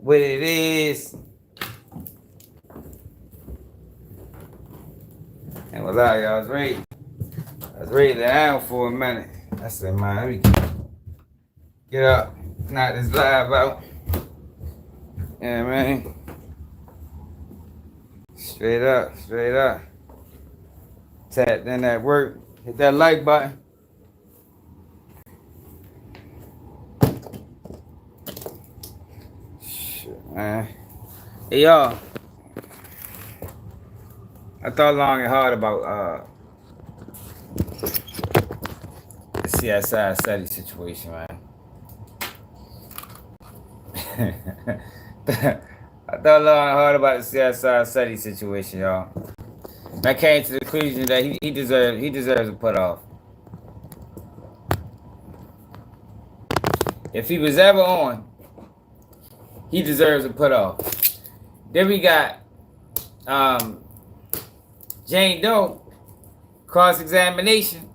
what it is. And well, y'all, I was ready. I was ready to down for a minute. I said, man, let me get up, knock this live out. Yeah, man. Straight up, straight up. Tap in that work. Hit that like button. Shit, man. Hey, y'all. I thought long and hard about the CSI Ceddy situation, man. I thought long and hard about the CSI Ceddy situation, y'all. I came to the conclusion that he deserves a put off. If he was ever on, he deserves a put off. Then we got Jane Doe cross-examination.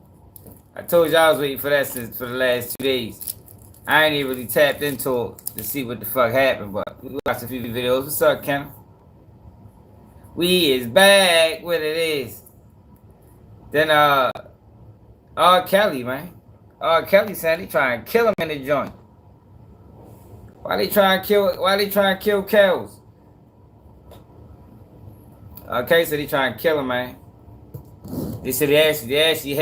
I told you I was waiting for that for the last 2 days. I ain't even really tapped into it to see what the fuck happened, but we watched a few videos. What's up, Ken? We is back. What it is. Then R. Kelly, man. R. Kelly said he trying to kill him in the joint. Why they trying to kill Kells? R. Kelly said he trying to kill him, man. They said they actually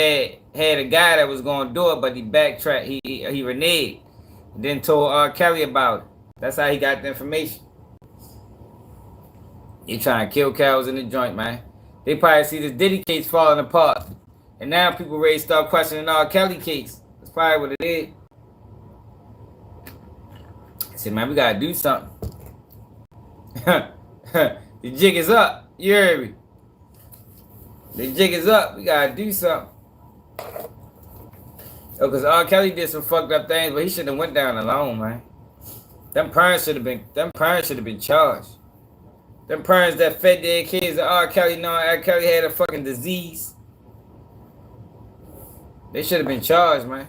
had a guy that was gonna do it, but he backtracked. He reneged. And then told R. Kelly about it. That's how he got the information. He trying to kill cows in the joint, man. They probably see the Diddy case falling apart. And now people ready to start questioning R. Kelly case. That's probably what it is. I said, man, we gotta do something. The jig is up. You heard me? The jig is up. We gotta do something. Oh, because R. Kelly did some fucked up things, but he shouldn't have went down alone, man. Them parents should have been charged. Them parents that fed their kids to R. Kelly knowing R. Kelly had a fucking disease. They should have been charged, man.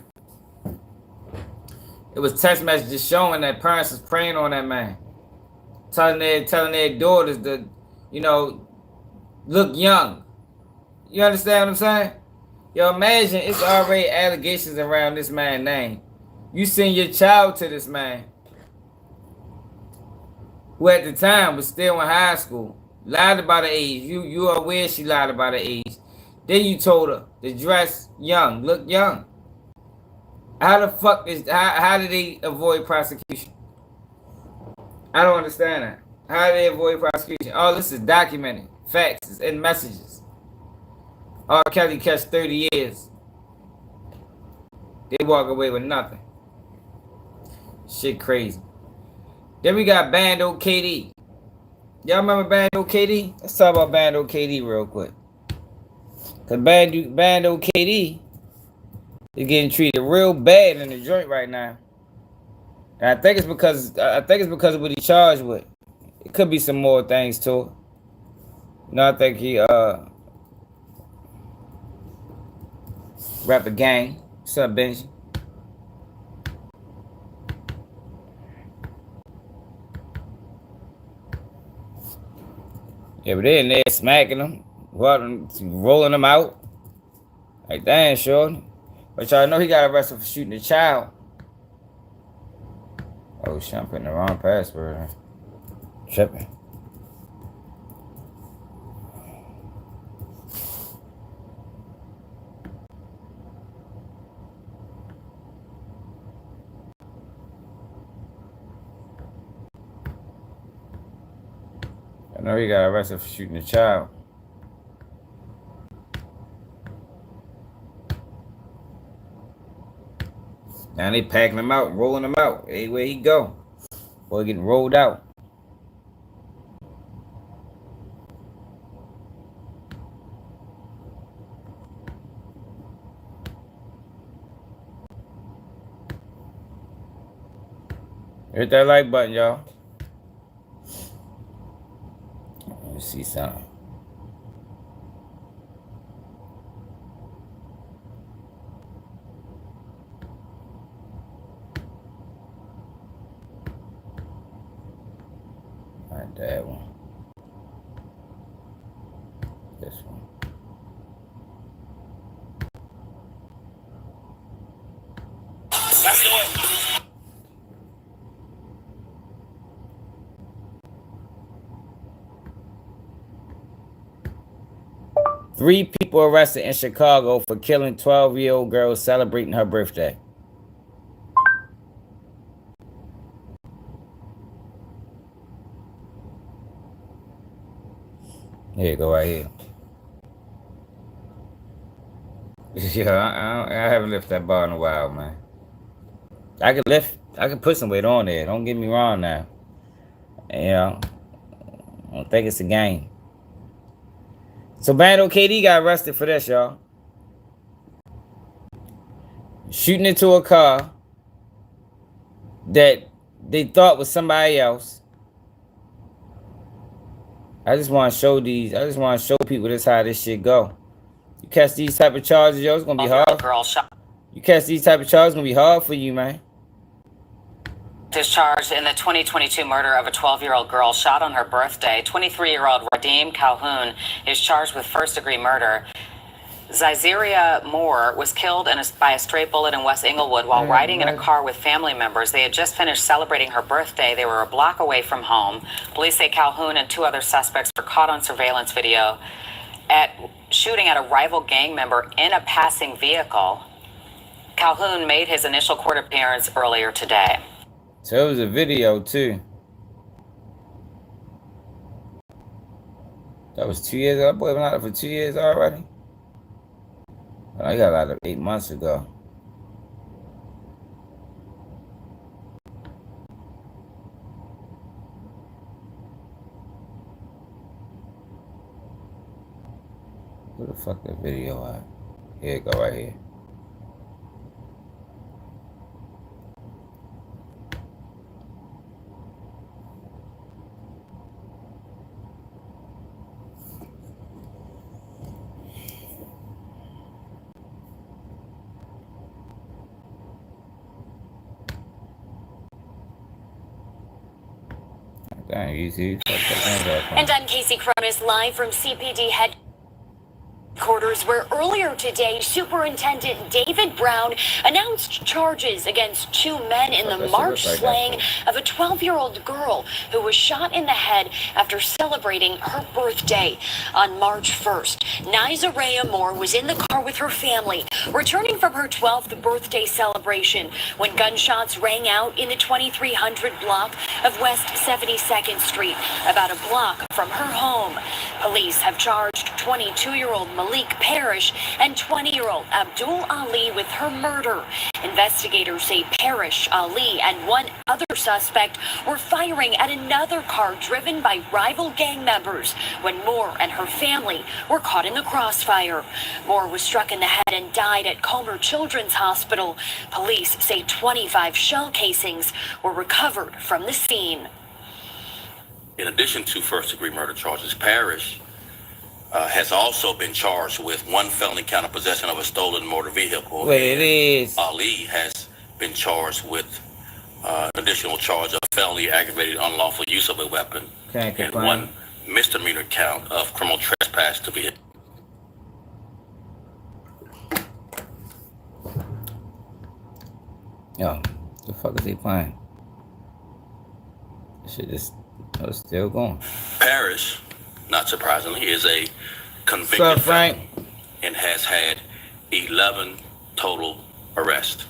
It was text messages showing that parents was preying on that man. Telling their daughters to, look young. You understand what I'm saying? Yo, imagine it's already allegations around this man's name. You send your child to this man, who at the time was still in high school, lied about her age. You are aware she lied about her age. Then you told her to dress young, look young. How the fuck how did they avoid prosecution? I don't understand that. How did they avoid prosecution? All this is documented, facts and messages. R. Kelly catch 30 years. They walk away with nothing. Shit crazy. Then we got Bando KD. Y'all remember Bando KD? Let's talk about Bando KD real quick. Cause Bando KD is getting treated real bad in the joint right now. And I think it's because of what he charged with. It could be some more things too. I think he rap a gang. What's up, Benji? Yeah, but they're in there smacking them, rolling them out. Like, damn, sure. But y'all know he got arrested for shooting a child. Oh, shit, I'm putting the wrong password in. Tripping. I know he got arrested for shooting a child. Now they packing him out, rolling him out. Everywhere he go. Boy getting rolled out. Hit that like button, y'all. Let me see something. Not that one. This one. Let's do it. 3 people arrested in Chicago for killing 12-year-old girl celebrating her birthday. Here you go, right here. Yeah, I haven't lifted that bar in a while, man. I can put some weight on there. Don't get me wrong now. You know, I don't think it's a game. So Bando KD got arrested for this, y'all. Shooting into a car that they thought was somebody else. I just want to show these. I just want to show people this how this shit go. You catch these type of charges, yo, it's gonna be hard. You catch these type of charges, it's gonna be hard for you, man. Discharged in the 2022 murder of a 12-year-old girl shot on her birthday. 23-year-old Radim Calhoun is charged with first-degree murder. Zyzeria Moore was killed by a stray bullet in West Inglewood while riding in a car with family members. They had just finished celebrating her birthday. They were a block away from home. Police say Calhoun and 2 other suspects were caught on surveillance video at shooting at a rival gang member in a passing vehicle. Calhoun made his initial court appearance earlier today. So it was a video too. That was 2 years ago. Boy, been out for 2 years already. I got out of 8 months ago. Where the fuck that video at? Here it go right here. Damn, easy. And I'm Casey Cronus, live from CPD headquarters, where earlier today, Superintendent David Brown announced charges against 2 men in the March slaying of a 12-year-old girl who was shot in the head after celebrating her birthday on March 1st. Zyzeria Moore was in the car with her family, returning from her 12th birthday celebration when gunshots rang out in the 2300 block of West 72nd Street, about a block from her home. Police have charged 22-year-old Malik Parrish and 20-year-old Abdul Ali with her murder. Investigators say Parrish, Ali, and 1 other suspect were firing at another car driven by rival gang members when Moore and her family were caught in the crossfire. Moore was struck in the head and died at Comer Children's Hospital. Police say 25 shell casings were recovered from the scene. In addition to first-degree murder charges, Parrish has also been charged with 1 felony count of possession of a stolen motor vehicle. Wait, it is. Ali has been charged with an additional charge of felony aggravated unlawful use of a weapon and 1 misdemeanor count of criminal trespass to be. Yo, the fuck is he playing? Shit is still going. Parrish, not surprisingly, is a convicted felon and has had 11 total arrests.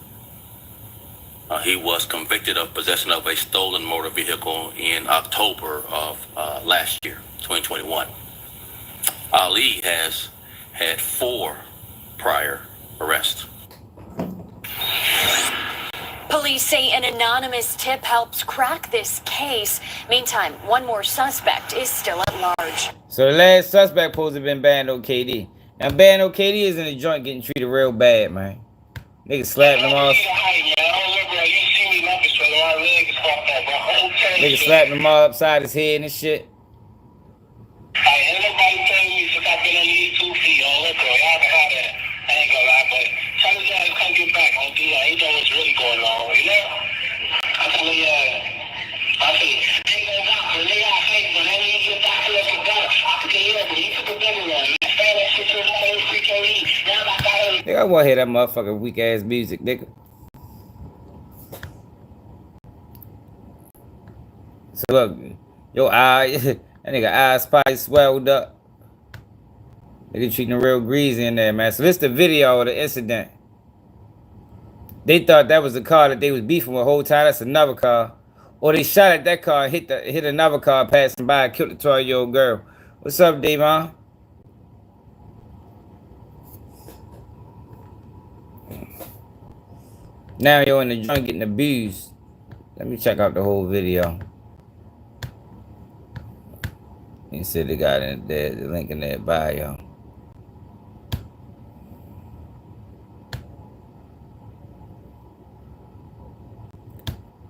He was convicted of possession of a stolen motor vehicle in October of last year, 2021. Ali has had 4 prior arrests. Police say an anonymous tip helps crack this case. Meantime, 1 more suspect is still at large. So the last suspect supposed to have been Bando KD. Now Bando KD is in the joint getting treated real bad, man. Niggas slapping him off. Niggas slapping him all upside his head and shit. Ain't nobody telling me since I've been on these 2 feet on liquor. Y'all can have that. I ain't gonna lie, but tell the guys come get back on D. He know what's really going on, you know? I tell him, I say, ain't gonna lie, but they got fake Y'all wanna hear that motherfucking weak ass music, nigga. So look, your eye, that nigga eyes probably swelled up. Nigga treating the real greasy in there, man. So this the video of the incident. They thought that was the car that they was beefing with the whole time. That's another car. Or they shot at that car and hit another car passing by and killed the 12-year-old girl. What's up, Davon? Now you're in the joint getting abused. Let me check out the whole video. You see the guy in there, the link in there bio.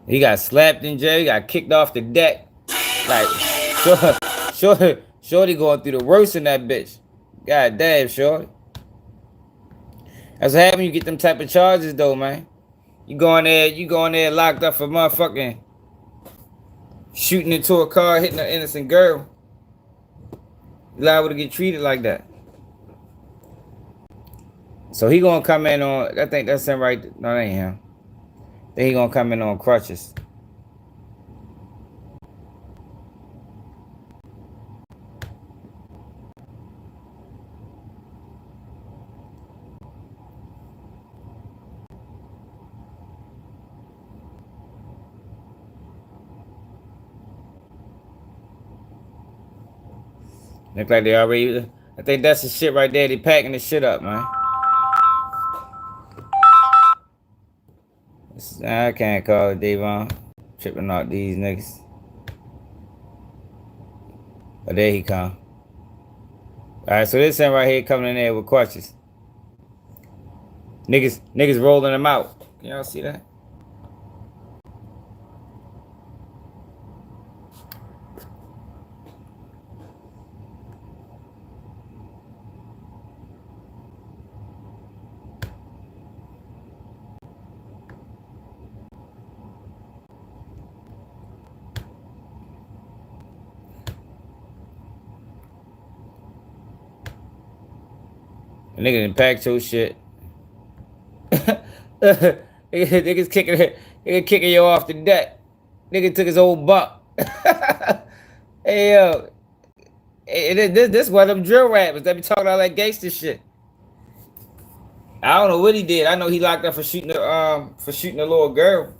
He got slapped in jail. He got kicked off the deck. Like, Shorty going through the worst in that bitch. God damn, Shorty. That's what happens when you get them type of charges, though, man. You going there locked up for motherfucking shooting into a car, hitting an innocent girl. You liable to get treated like that. So he gonna come in on, I think that's him right. No, that ain't him. Then he gonna come in on crutches. Look like they already, I think that's the shit right there. They packing the shit up, man. I can't call it Davon. Tripping out these niggas. But there he come. Alright, so this thing right here coming in there with crutches. Niggas rolling them out. Can y'all see that? Nigga done packed your shit. Niggas kicking you off the deck. Nigga took his old buck. Hey yo, hey, this one of them drill rappers that be talking all that gangster shit. I don't know what he did. I know he locked up for shooting a little girl.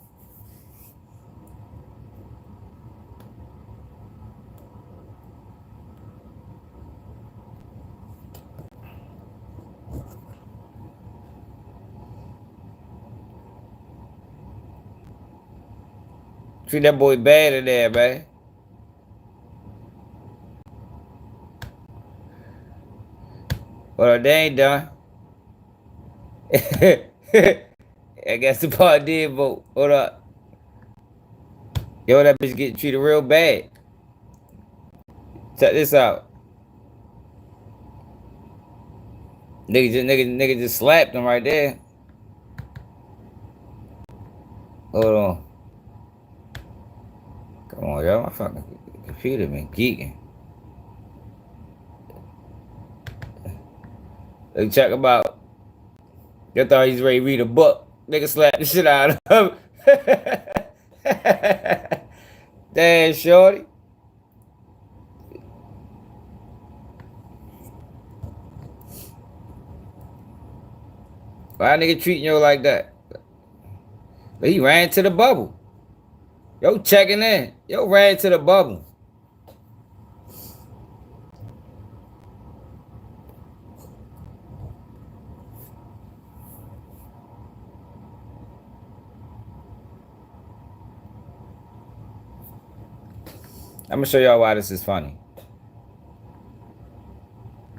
Treat that boy bad in there, man. Well, they ain't done. I guess the part did vote. Hold up. Yo, that bitch getting treated real bad. Check this out. Nigga just slapped him right there. Hold on. Come on, y'all. My fucking computer been geeking. Look, check him out. You thought he's ready to read a book. Nigga slapped the shit out of him. Damn, shorty. Why nigga treating you like that? But he ran to the bubble. Yo, checking in. Yo, ran to the bubble. I'm gonna show y'all why this is funny.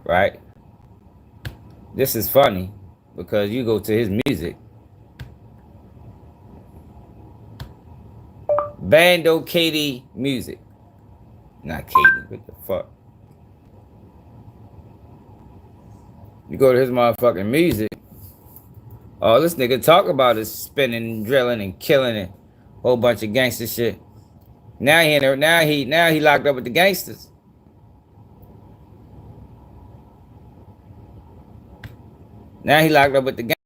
Right? This is funny because you go to his music. Bando Katie music. Not Katie, what the fuck? You go to his motherfucking music. All this nigga talk about is spinning and drilling and killing and whole bunch of gangster shit. Now he locked up with the gangsters. Now he locked up with the gang.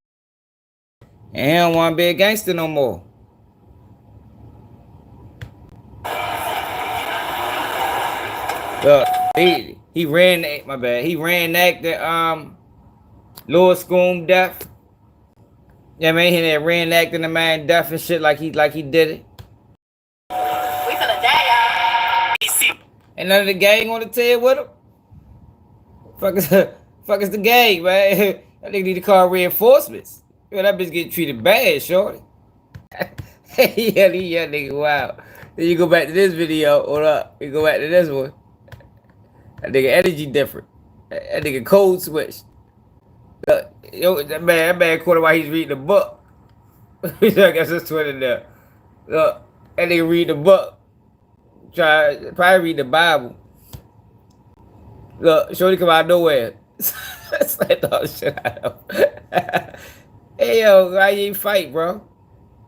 And he don't want to be a gangster no more. Look, he ran, my bad. He reenacted Lord Schoom death. Yeah, man, he there reenacting the man death and shit like he did it. We finna die, y'all. And none of the gang want to tell with him. Fuck is the gang, man. That nigga need to call reinforcements. Yo, that bitch get treated bad, shorty. Yeah, nigga, wow. Then you go back to this video. Hold up. You go back to this one. That nigga energy different. That nigga code switched. Yo, that man quarter while he's reading the book. I guess that's Twitter there. Look, that nigga read the book. Probably read the Bible. Look, shorty come out of nowhere. Slapped all the shit out of him. Hey, yo, why you ain't fight, bro?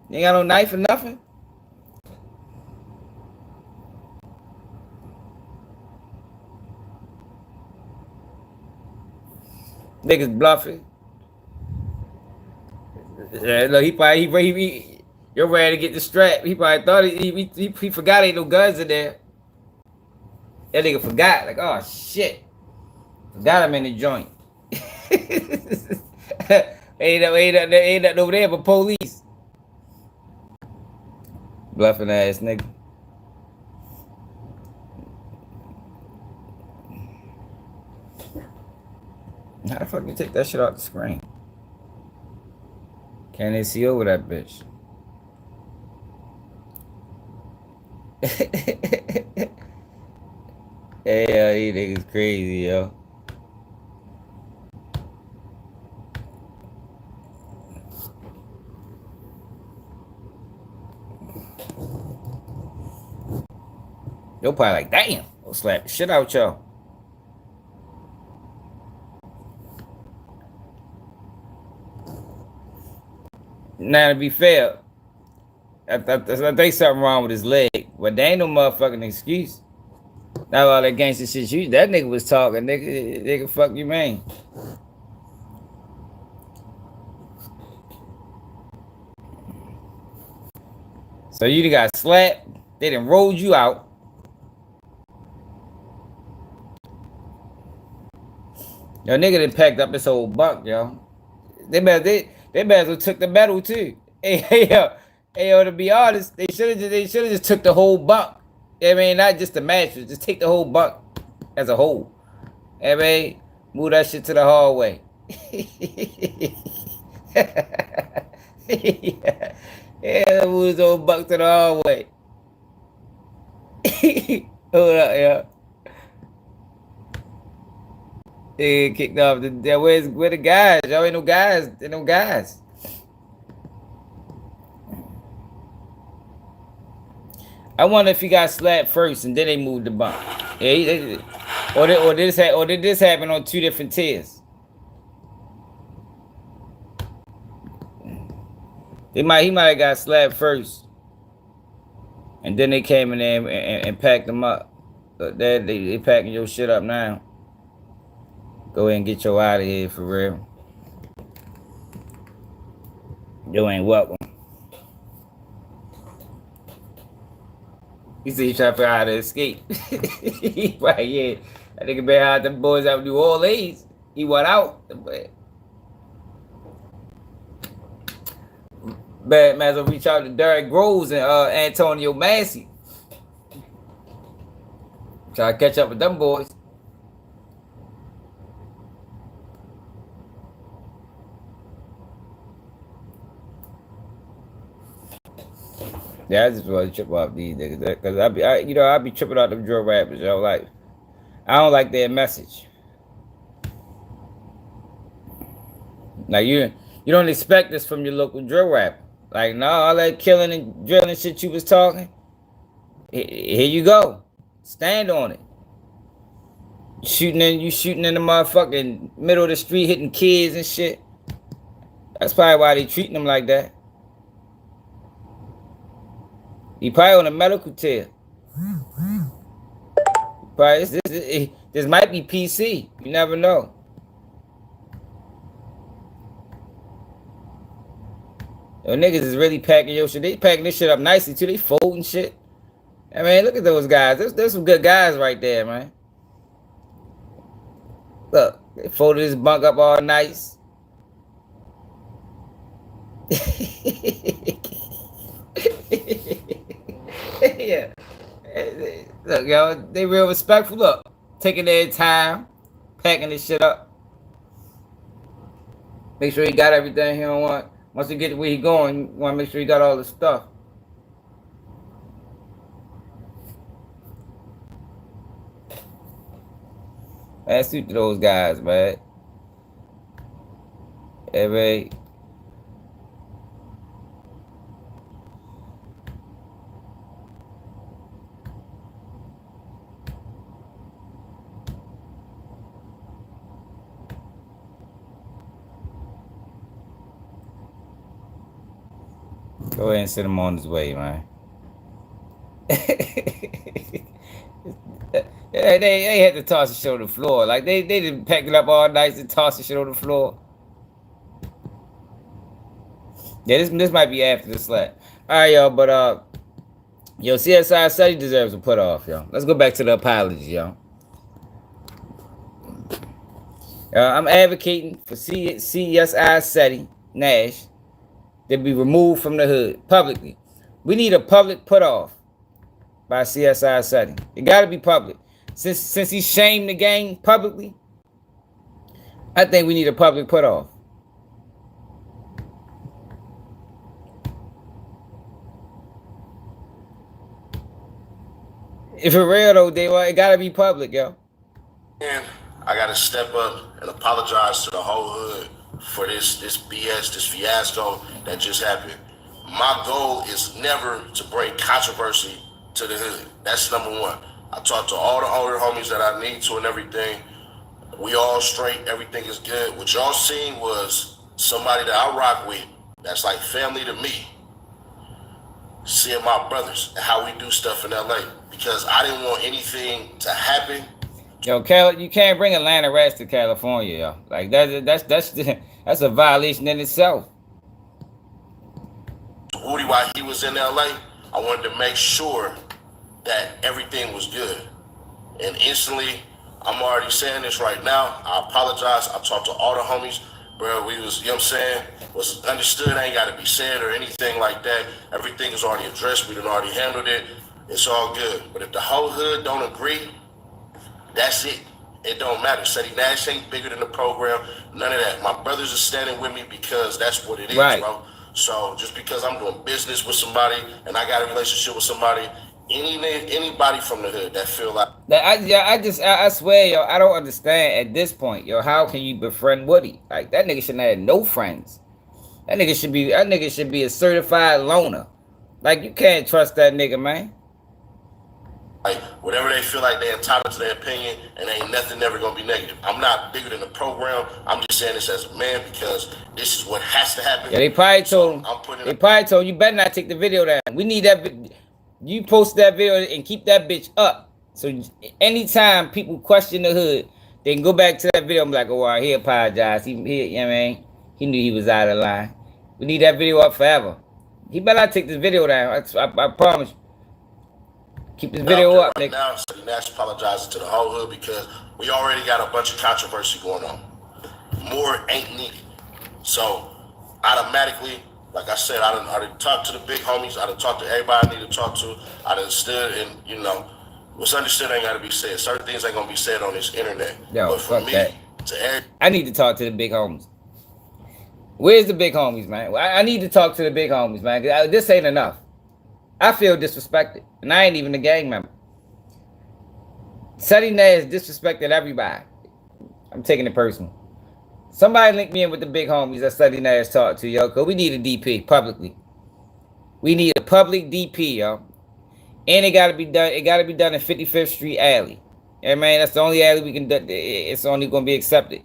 You ain't got no knife or nothing? Niggas bluffing. Yeah, look, you're ready to get the strap. He probably thought he forgot ain't no guns in there. That nigga forgot. Like, oh shit. Forgot him in the joint. ain't nothing over there but police. Bluffing ass nigga. How the fuck you take that shit off the screen? Can't they see over that bitch? Hey, these niggas crazy, yo. Yo probably like, damn, I'll slap the shit out y'all. Now, to be fair, I think something wrong with his leg, but there ain't no motherfucking excuse. Not all that gangster shit that nigga was talking, nigga, fuck you, man. So you done got slapped, they done rolled you out. Yo, nigga done packed up his whole buck, yo. They might as well took the medal too. Hey, yo, to be honest, they should have just took the whole buck. I mean, not just the mattress, just take the whole buck as a whole. I mean, move that shit to the hallway. Yeah, move his whole buck to the hallway. Hold up, yo. They kicked off where the guys? Y'all ain't no guys. Ain't no guys. I wonder if he got slapped first and then they moved the bump. Yeah, or did this happen on two different tiers? He might have got slapped first, and then they came in there and packed him up. But they packing your shit up now. Go ahead and get your out of here for real. You ain't welcome. He said he trying to figure out how to escape. Right, yeah. That nigga better hide them boys out New Orleans. He went out. Bad man, so reach out to Derrick Groves and Antonio Massey. Try to catch up with them boys. Yeah, I just want to trip off these niggas because I be tripping out them drill rappers, yo. Like, I don't like their message. Like you don't expect this from your local drill rapper. Like, no, all that killing and drilling shit you was talking. Here you go, stand on it. Shooting in the motherfucking middle of the street, hitting kids and shit. That's probably why they treating them like that. He probably on a medical tier. Probably this might be PC. You never know. Yo, niggas is really packing your shit. They packing this shit up nicely too. They folding shit. I mean, look at those guys. There's some good guys right there, man. Look, they folded his bunk up all nice. Yeah. Look, yo, they real respectful. Look, taking their time, packing this shit up. Make sure he got everything he don't want. Once he get to where he going, you want to make sure he got all the stuff. That's to those guys, man. Every go ahead and send him on his way, man. They had to toss the shit on the floor. Like they didn't pack it up all nice and toss the shit on the floor. Yeah, this might be after the slap. Alright, y'all, but yo, CSI Ceddy deserves a put off, yo. Let's go back to the apology, yo. I'm advocating for CSI Ceddy Nash to be removed from the hood publicly. We need a public put off by CSI Ceddy. It gotta be public. Since he shamed the gang publicly, I think we need a public put off. If for real though, it gotta be public, yo. And I gotta step up and apologize to the whole hood for this BS, this fiasco that just happened. My goal is never to bring controversy to the hood. That's number one. I talked to all the older homies that I need to and everything. We all straight, everything is good. What y'all seen was somebody that I rock with, that's like family to me, seeing my brothers and how we do stuff in LA. Because I didn't want anything to happen. Yo, you can't bring Atlanta rats to California, yo. Like that's a violation in itself. Woody, while he was in LA, I wanted to make sure that everything was good. And instantly, I'm already saying this right now. I apologize. I talked to all the homies. Bro, we was, you know what I'm saying, was understood. Ain't got to be said or anything like that. Everything is already addressed. We done already handled it. It's all good. But if the whole hood don't agree, that's it. It don't matter. Ceddy Nash ain't bigger than the program. None of that. My brothers are standing with me because that's what it is, right, bro. So just because I'm doing business with somebody and I got a relationship with somebody, anybody from the hood that feel like I swear, yo, I don't understand at this point, yo. How can you befriend Woody? Like that nigga shouldn't have no friends. That nigga should be a certified loner. Like you can't trust that nigga, man. Like whatever they feel like they're entitled to their opinion, and ain't nothing ever gonna be negative. I'm not bigger than the program. I'm just saying this as a man because this is what has to happen. Yeah, they probably told you better not take the video down. We need that. You post that video and keep that bitch up. So anytime people question the hood, they can go back to that video and be like, oh, all right, he apologized. He, you know what I mean? He knew he was out of line. We need that video up forever. He better not take this video down. I promise you. Keep this video up, right nigga. Now, Ceddy Nash apologizing to the whole hood because we already got a bunch of controversy going on. More ain't needed. So automatically, like I said, I done talked to the big homies. I done talked to everybody I need to talk to. I done stood and, you know, what's understood ain't got to be said. Certain things ain't going to be said on this internet. Yo, but for fuck me, that. I need to talk to the big homies. Where's the big homies, man? I need to talk to the big homies, man. This ain't enough. I feel disrespected. And I ain't even a gang member. Ceddy Nash disrespected everybody. I'm taking it personal. Somebody link me in with the big homies that Ceddy Nash talked to, yo. Cause we need a DP publicly. We need a public DP, yo. And it gotta be done. It gotta be done in 55th Street Alley. Yeah, man, that's the only alley we can do. It's only gonna be accepted.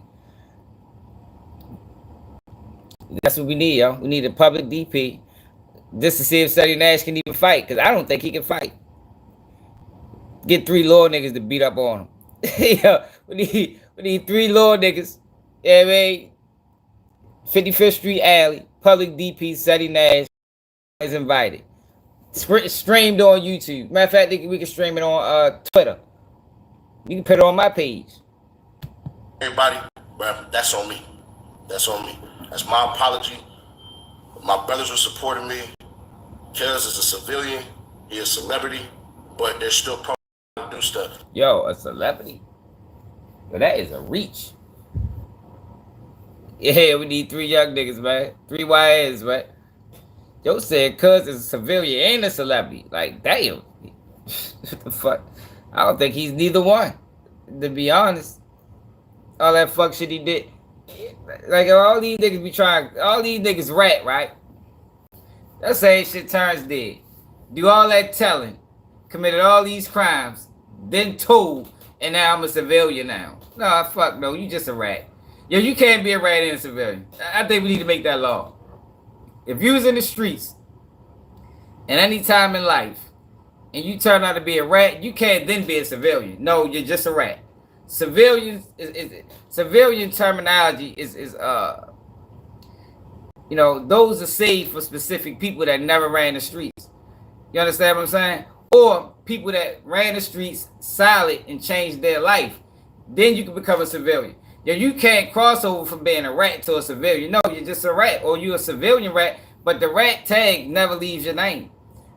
That's what we need, yo. We need a public DP. Just to see if Ceddy Nash can even fight. Because I don't think he can fight. Get 3 little niggas to beat up on him. Yo, we need 3 little niggas. Yeah, man. 55th Street Alley, public DP, Ceddy Nash is invited. Streamed on YouTube. Matter of fact, we can stream it on Twitter. You can put it on my page. Everybody, bro, that's on me. That's on me. That's my apology. My brothers were supporting me. Kez is a civilian. He is a celebrity. But they're still prone to do stuff. Yo, a celebrity? But that is a reach. Yeah, we need 3 young niggas, man. 3 YNs, man. Yo said Cuz is a civilian, ain't a celebrity. Like, damn. What the fuck? I don't think he's neither one. To be honest. All that fuck shit he did. Like, all these niggas be trying, all these niggas rat, right? That same shit Terrence did. Do all that telling. Committed all these crimes. Then told. And now I'm a civilian now. Nah, fuck no. You just a rat. Yo, you can't be a rat and a civilian. I think we need to make that law. If you was in the streets at any time in life and you turn out to be a rat, you can't then be a civilian. No, you're just a rat. Civilian terminology is you know, those are saved for specific people that never ran the streets. You understand what I'm saying? Or people that ran the streets solid and changed their life. Then you can become a civilian. Yeah, you can't cross over from being a rat to a civilian. No, you're just a rat, or you're a civilian rat, but the rat tag never leaves your name.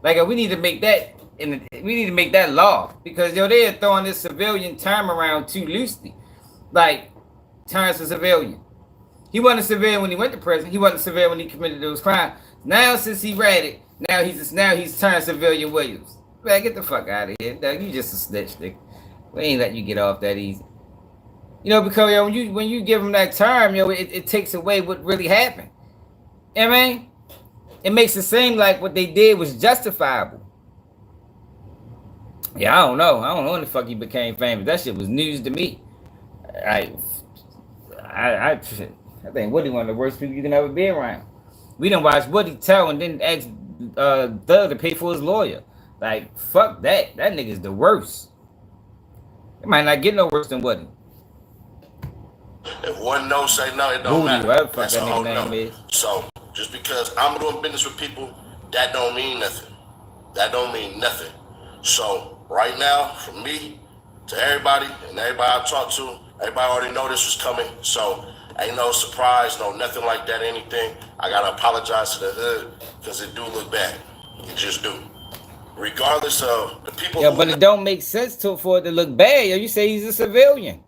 Like, we need to make that we need to make that law, because yo, they're throwing this civilian term around too loosely. Like, Terrence a civilian. He wasn't a civilian when he went to prison. He wasn't a civilian when he committed those crimes. Now, since he ratted, now he's turned civilian Williams. Man, get the fuck out of here. You just a snitch, nigga. We ain't letting you get off that easy. You know, because yo, when you give them that term, yo, it takes away what really happened. You know what I mean? It makes it seem like what they did was justifiable. Yeah, I don't know when the fuck he became famous. That shit was news to me. I think Woody one of the worst people you can ever be around. We done watch Woody tell and then ask Thug to pay for his lawyer. Like, fuck that. That nigga's the worst. It might not get no worse than Woody. If one no say no, it don't matter. That's a whole no. So, just because I'm doing business with people, that don't mean nothing. That don't mean nothing. So, right now, from me to everybody and everybody I talk to, everybody already know this was coming. So, ain't no surprise, no nothing like that, anything. I gotta apologize to the hood, because it do look bad. It just do. Regardless of the people. Yeah, but it don't make sense for it to look bad. Yo, you say he's a civilian.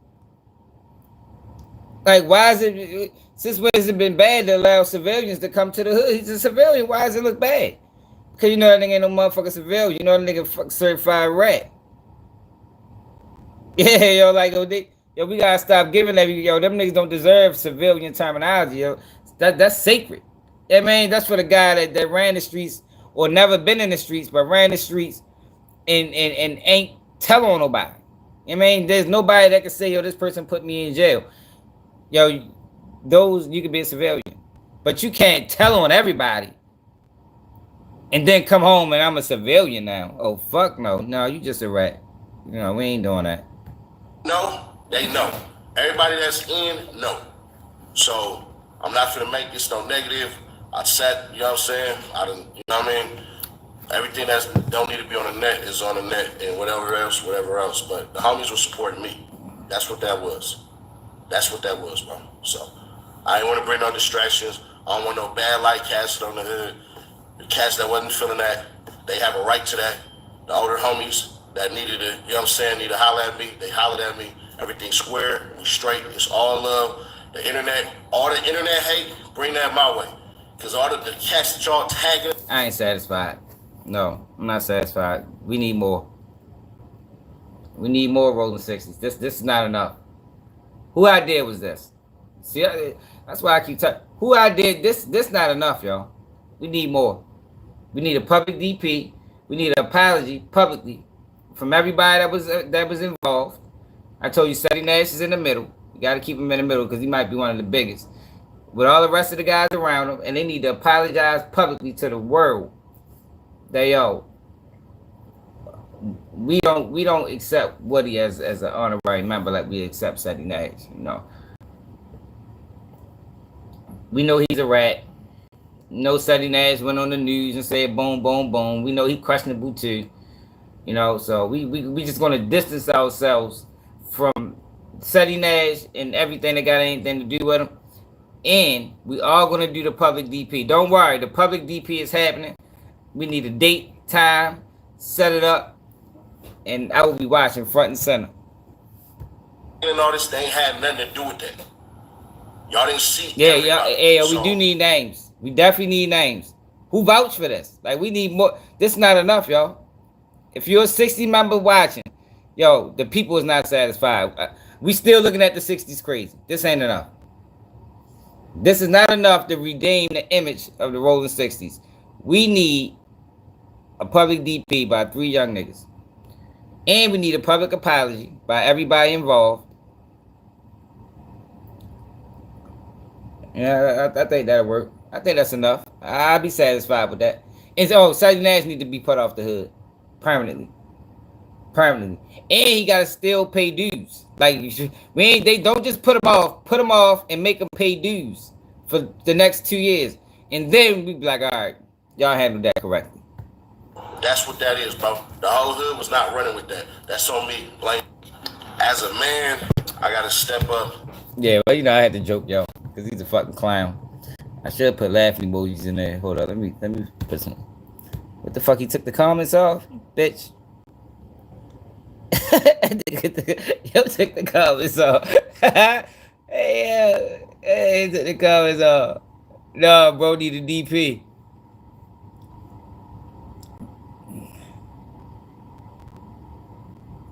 Like, why is it, since when has it been bad to allow civilians to come to the hood? He's a civilian. Why does it look bad? Because you know that nigga ain't no motherfucking civilian. You know that nigga fuck certified rat. Yeah, yo, like, yo, we gotta stop giving that. Yo, them niggas don't deserve civilian terminology, yo. That's sacred. I mean, that's for the guy that ran the streets, or never been in the streets, but ran the streets and ain't tell on nobody. I mean, there's nobody that can say, yo, this person put me in jail. Yo, those, you can be a civilian. But you can't tell on everybody and then come home and I'm a civilian now. Oh, fuck no. No, you just a rat. You know, we ain't doing that. No, they know. Everybody that's in, no. So, I'm not finna make this no negative. I said, you know what I'm saying? I done, you know what I mean? Everything that don't need to be on the net is on the net, and whatever else. But the homies were supporting me. That's what that was. That's what that was, bro. So, I didn't want to bring no distractions. I don't want no bad light cast on the hood. The cats that wasn't feeling that, they have a right to that. The older homies that needed to, you know what I'm saying, need to holler at me, they hollered at me. Everything's square, we straight, it's all love. The internet, all the internet hate, bring that my way. Because all the cats that y'all tagging. I ain't satisfied. No, I'm not satisfied. We need more. We need more rolling 60s. This is not enough. Who idea was this? See, that's why I keep telling. Who idea this? This not enough, y'all. We need more. We need a public DP. We need an apology publicly from everybody that was involved. I told you, Ceddy Nash is in the middle. You got to keep him in the middle because he might be one of the biggest. With all the rest of the guys around him, and they need to apologize publicly to the world. That yo, we don't accept Woody as an honorary member like we accept Ceddy Nash. You know. We know he's a rat. No, Ceddy Nash went on the news and said boom, boom, boom. We know he's questionable too. You know, so we just gonna distance ourselves from Ceddy Nash and everything that got anything to do with him. And we are gonna do the public DP. Don't worry, the public DP is happening. We need a date, time, set it up, and I will be watching front and center. And all this thing had nothing to do with that. Y'all didn't see. Yeah, we do need names. We definitely need names. Who vouch for this? Like, we need more. This is not enough, y'all. If you're a 60 member watching, yo, the people is not satisfied. We still looking at the 60s crazy. This ain't enough. This is not enough to redeem the image of the rolling 60s. We need a public DP by 3 young niggas. And we need a public apology by everybody involved. Yeah, I think that'll work. I think that's enough. I'll be satisfied with that. And Ceddy Nash need to be put off the hood permanently. And he gotta still pay dues. Like, they don't just put him off and make him pay dues for the next 2 years. And then we be like, all right, y'all handled that correctly. That's what that is, bro. The whole hood was not running with that. That's on me. Like, as a man, I gotta step up. Yeah, well, I had to joke, y'all, because he's a fucking clown. I should put laughing emojis in there. Hold up, let me put some. What the fuck? He took the comments off, bitch. Yo, took the comments off. Hey, took the comments off. No, bro, need a DP.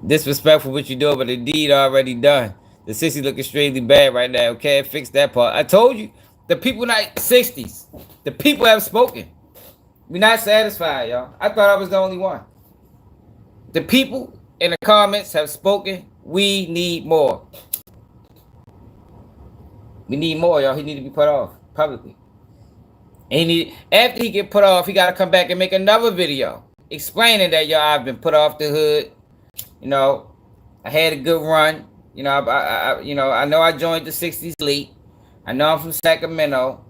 Disrespectful what you doing, but the deed already done. The 60s looking extremely bad right now. Okay, fix that part. I told you, the people not 60s. The people have spoken. We're not satisfied, y'all. I thought I was the only one. The people in the comments have spoken. We need more. We need more, y'all. He need to be put off publicly. And after he get put off, he got to come back and make another video explaining that, y'all, I've been put off the hood. You know, I had a good run. You know, I know I joined the 60s late. I know I'm from Sacramento,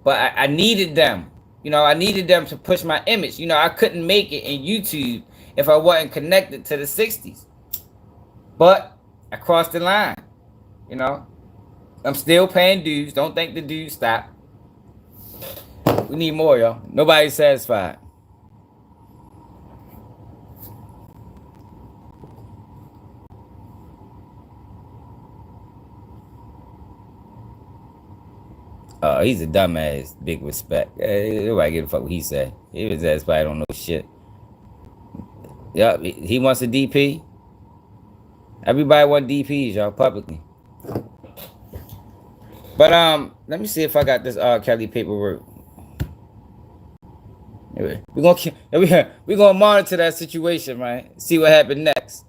but I needed them. You know, I needed them to push my image. You know, I couldn't make it in YouTube if I wasn't connected to the 60s. But I crossed the line. You know, I'm still paying dues. Don't think the dues stop. We need more, y'all. Nobody's satisfied. Oh, he's a dumbass. Big respect. Nobody give a fuck what he said. He was ass probably don't know shit. Yup, he wants a DP. Everybody want DPs, y'all, publicly. But let me see if I got this Kelly paperwork. Anyway, we're gonna monitor that situation, right? See what happened next.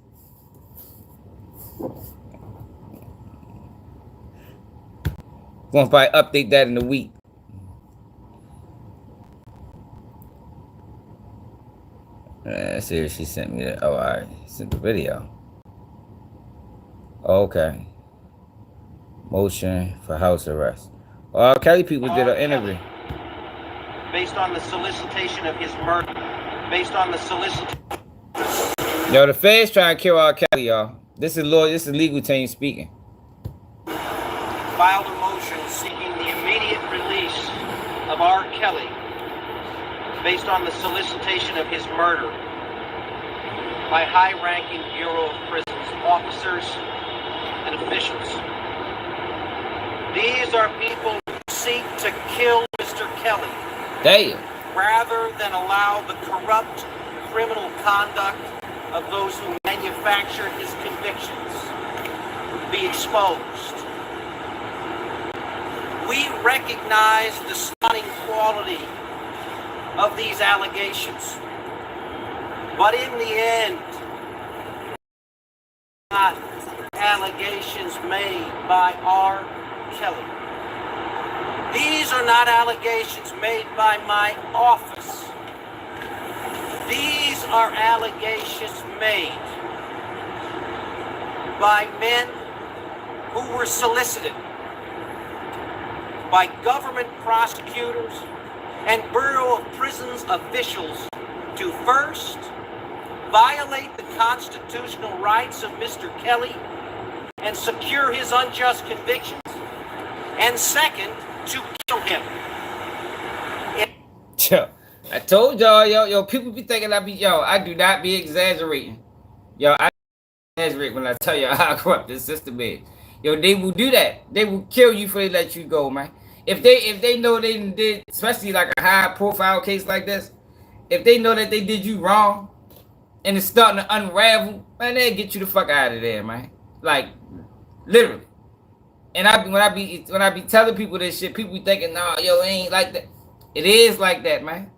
Gonna probably update that in a week. Let's see if she sent me that. Oh, I sent the video. Okay. Motion for house arrest. Kelly people did an interview. Based on the solicitation of his murder. Based on the solicitation. Yo, the feds trying to kill R. Kelly, y'all. This is legal team speaking. Filed a motion seeking the immediate release of R. Kelly based on the solicitation of his murder by high-ranking Bureau of Prisons officers and officials. These are people who seek to kill Mr. Kelly. Damn. Rather than allow the corrupt criminal conduct of those who manufactured his convictions to be exposed. We recognize the stunning quality of these allegations. But in the end, not allegations made by R. Kelly. These are not allegations made by my office. These are allegations made by men who were solicited by government prosecutors and Bureau of Prisons officials to first violate the constitutional rights of Mr. Kelly and secure his unjust convictions, and second, to kill him. Yo, I told y'all, yo, people be thinking I do not be exaggerating. Yo, I exaggerate when I tell you how corrupt this system is. Yo, they will do that. They will kill you before they let you go, man. If they know they did, especially like a high profile case like this, if they know that they did you wrong and it's starting to unravel, man, they'll get you the fuck out of there, man. Like, literally. And when I be telling people this shit, people be thinking, nah, yo, it ain't like that. It is like that, man.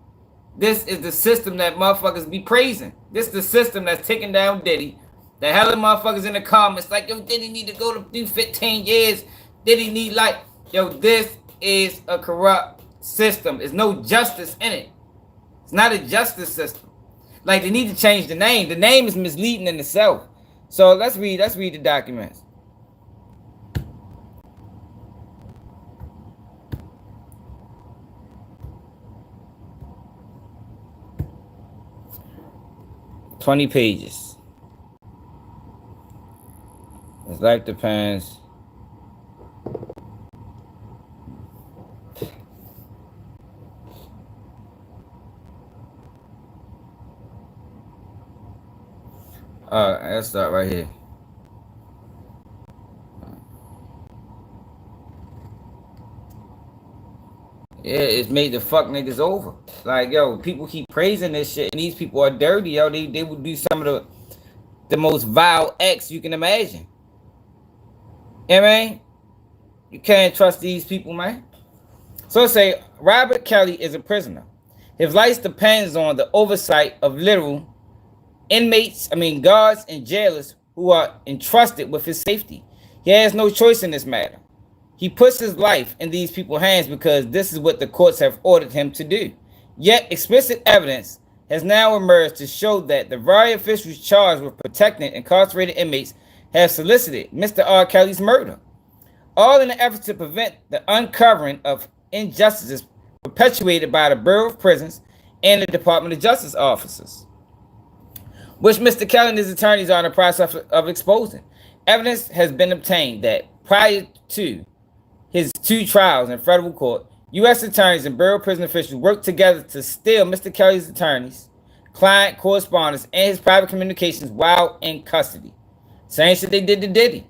This is the system that motherfuckers be praising. This is the system that's taking down Diddy. The hell of motherfuckers in the comments like, yo, Diddy need to go to do 15 years. Diddy need like, yo, this is a corrupt system. There's no justice in it. It's not a justice system. Like, they need to change the name. The name is misleading in itself. So let's read the documents. $20 pages. It's like depends. Let's start right here. Yeah, it's made the fuck niggas over. Like, yo, people keep praising this shit, and these people are dirty, yo. They would do some of the most vile acts you can imagine. You know what I mean? You can't trust these people, man. So say Robert Kelly is a prisoner. His life depends on the oversight of literal guards and jailers who are entrusted with his safety. He has no choice in this matter. He puts his life in these people's hands because this is what the courts have ordered him to do. Yet explicit evidence has now emerged to show that the very officials charged with protecting incarcerated inmates have solicited Mr. R. Kelly's murder, all in an effort to prevent the uncovering of injustices perpetuated by the Bureau of Prisons and the Department of Justice officers, which Mr. Kelly and his attorneys are in the process of exposing. Evidence has been obtained that prior to his 2 trials in federal court, U.S. attorneys and Bureau of Prison officials worked together to steal Mr. Kelly's attorneys, client correspondence, and his private communications while in custody. Same shit they did to Diddy.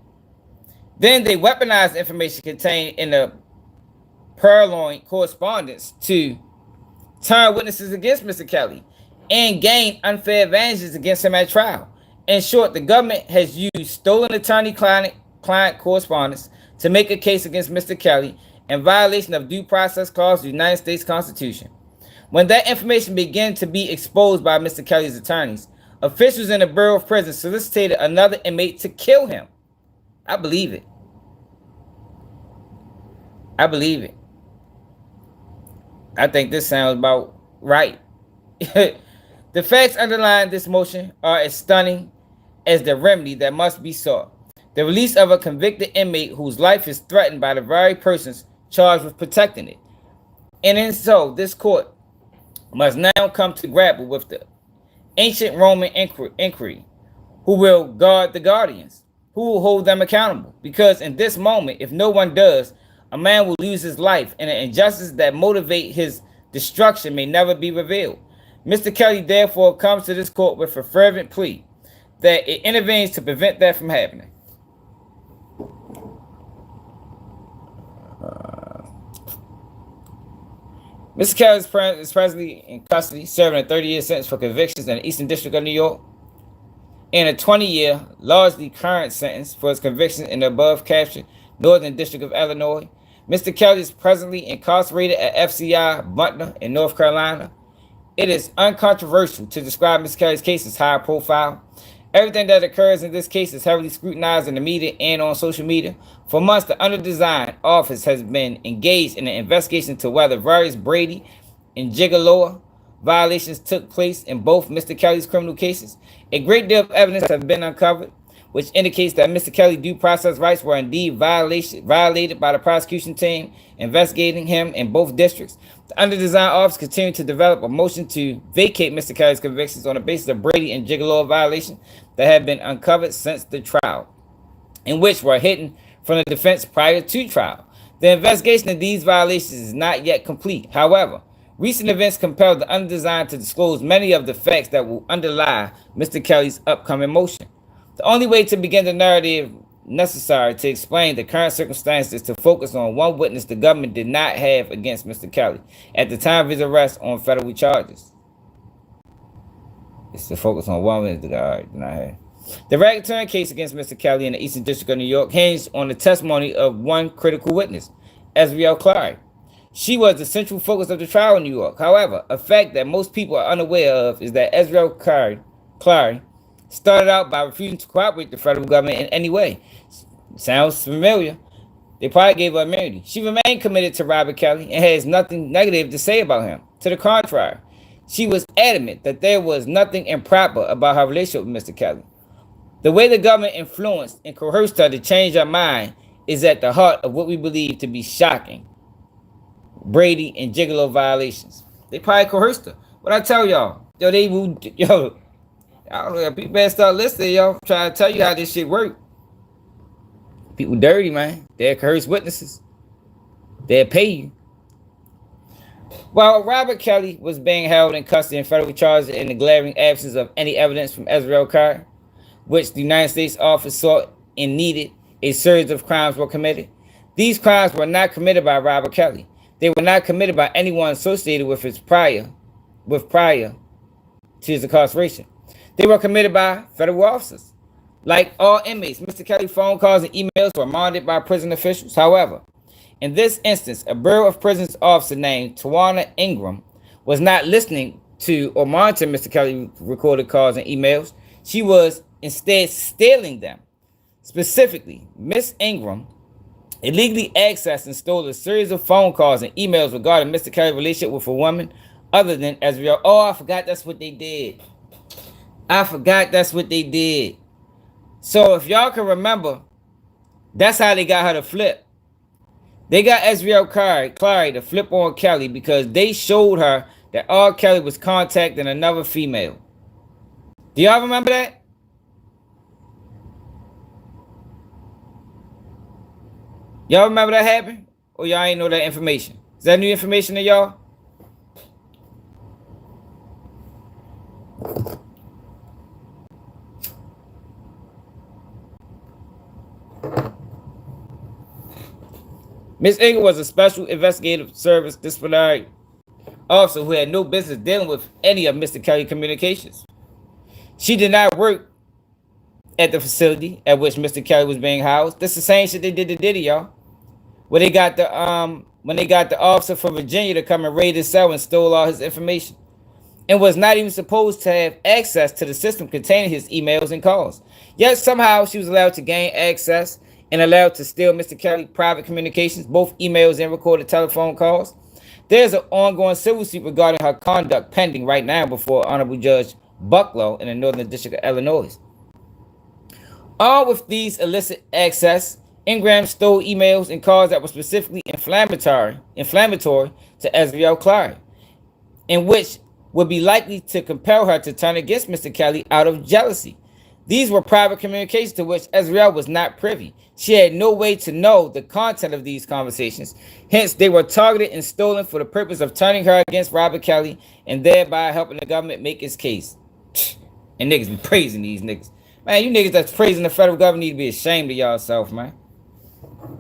Then they weaponized information contained in the purloined correspondence to turn witnesses against Mr. Kelly and gain unfair advantages against him at trial. In short, the government has used stolen attorney-client correspondence to make a case against Mr. Kelly in violation of due process clause of the United States Constitution. When that information began to be exposed by Mr. Kelly's attorneys, officials in the Bureau of Prisons solicited another inmate to kill him. I believe it. I believe it. I think this sounds about right. The facts underlying this motion are as stunning as the remedy that must be sought: the release of a convicted inmate whose life is threatened by the very persons charged with protecting it. And in so, this court must now come to grapple with the ancient Roman inquiry: who will guard the guardians? Who will hold them accountable? Because in this moment, if no one does, a man will lose his life, and the injustice that motivate his destruction may never be revealed. Mr. Kelly therefore comes to this court with a fervent plea that it intervenes to prevent that from happening. Mr. Kelly is presently in custody, serving a 30-year sentence for convictions in the Eastern District of New York, and a 20-year, largely current sentence for his convictions in the above-captioned Northern District of Illinois. Mr. Kelly is presently incarcerated at FCI Butler in North Carolina. It is uncontroversial to describe Mr. Kelly's case as high profile. Everything that occurs in this case is heavily scrutinized in the media and on social media. For months, the under-designed office has been engaged in an investigation into whether various Brady and Gigaloa violations took place in both Mr. Kelly's criminal cases. A great deal of evidence has been uncovered, which indicates that Mr. Kelly's due process rights were indeed violated by the prosecution team investigating him in both districts. The under-design office continued to develop a motion to vacate Mr. Kelly's convictions on the basis of Brady and Gigolo violation that had been uncovered since the trial, in which were hidden from the defense prior to trial. The investigation of these violations is not yet complete. However, recent events compelled the under-design to disclose many of the facts that will underlie Mr. Kelly's upcoming motion. The only way to begin the narrative necessary to explain the current circumstances is to focus on one witness the government did not have against Mr. Kelly at the time of his arrest on federal charges. It's to focus on one witness the government did not have. The racketeering case against Mr. Kelly in the Eastern District of New York hinged on the testimony of one critical witness, Ezriel Clary. She was the central focus of the trial in New York. However, a fact that most people are unaware of is that Ezriel Clary started out by refusing to cooperate with the federal government in any way. Sounds familiar. They probably gave her immunity. She remained committed to Robert Kelly and has nothing negative to say about him. To the contrary, she was adamant that there was nothing improper about her relationship with Mr. Kelly. The way the government influenced and coerced her to change her mind is at the heart of what we believe to be shocking Brady and Gigolo violations. They probably coerced her. What I tell y'all, I don't know, people better start listening, y'all. I'm trying to tell you how this shit work. People dirty, man. They're coerced witnesses. They'll pay you. While Robert Kelly was being held in custody in federal charges in the glaring absence of any evidence from Ezriel Clary, which the United States office sought and needed, a series of crimes were committed. These crimes were not committed by Robert Kelly. They were not committed by anyone associated with prior to his incarceration. They were committed by federal officers. Like all inmates, Mr. Kelly's phone calls and emails were monitored by prison officials. However, in this instance, a Bureau of Prisons officer named Tawana Ingram was not listening to or monitoring Mr. Kelly's recorded calls and emails. She was instead stealing them. Specifically, Miss Ingram illegally accessed and stole a series of phone calls and emails regarding Mr. Kelly's relationship with a woman other than Ezriel. Oh, I forgot that's what they did. So if y'all can remember, that's how they got her to flip. They got Ezriel Clary to flip on Kelly because they showed her that R. Kelly was contacting another female. Do y'all remember that? Y'all remember that happened? Or y'all ain't know that information? Is that new information to y'all? Miss Ingram was a special investigative service disciplinary officer who had no business dealing with any of Mr. Kelly's communications. She did not work at the facility at which Mr. Kelly was being housed. That's the same shit they did to Diddy, y'all. Where they got the when they got the officer from Virginia to come and raid his cell and stole all his information, and was not even supposed to have access to the system containing his emails and calls. Yet somehow she was allowed to gain access and allowed to steal Mr. Kelly's private communications, both emails and recorded telephone calls. There's an ongoing civil suit regarding her conduct pending right now before Honorable Judge Bucklow in the Northern District of Illinois. All with these illicit access, Ingram stole emails and calls that were specifically inflammatory to Ezriel Clary, in which would be likely to compel her to turn against Mr. Kelly out of jealousy. These were private communications to which Ezriel was not privy. She had no way to know the content of these conversations. Hence, they were targeted and stolen for the purpose of turning her against Robert Kelly and thereby helping the government make its case. And niggas be praising these niggas. Man, you niggas that's praising the federal government need to be ashamed of yourself, man.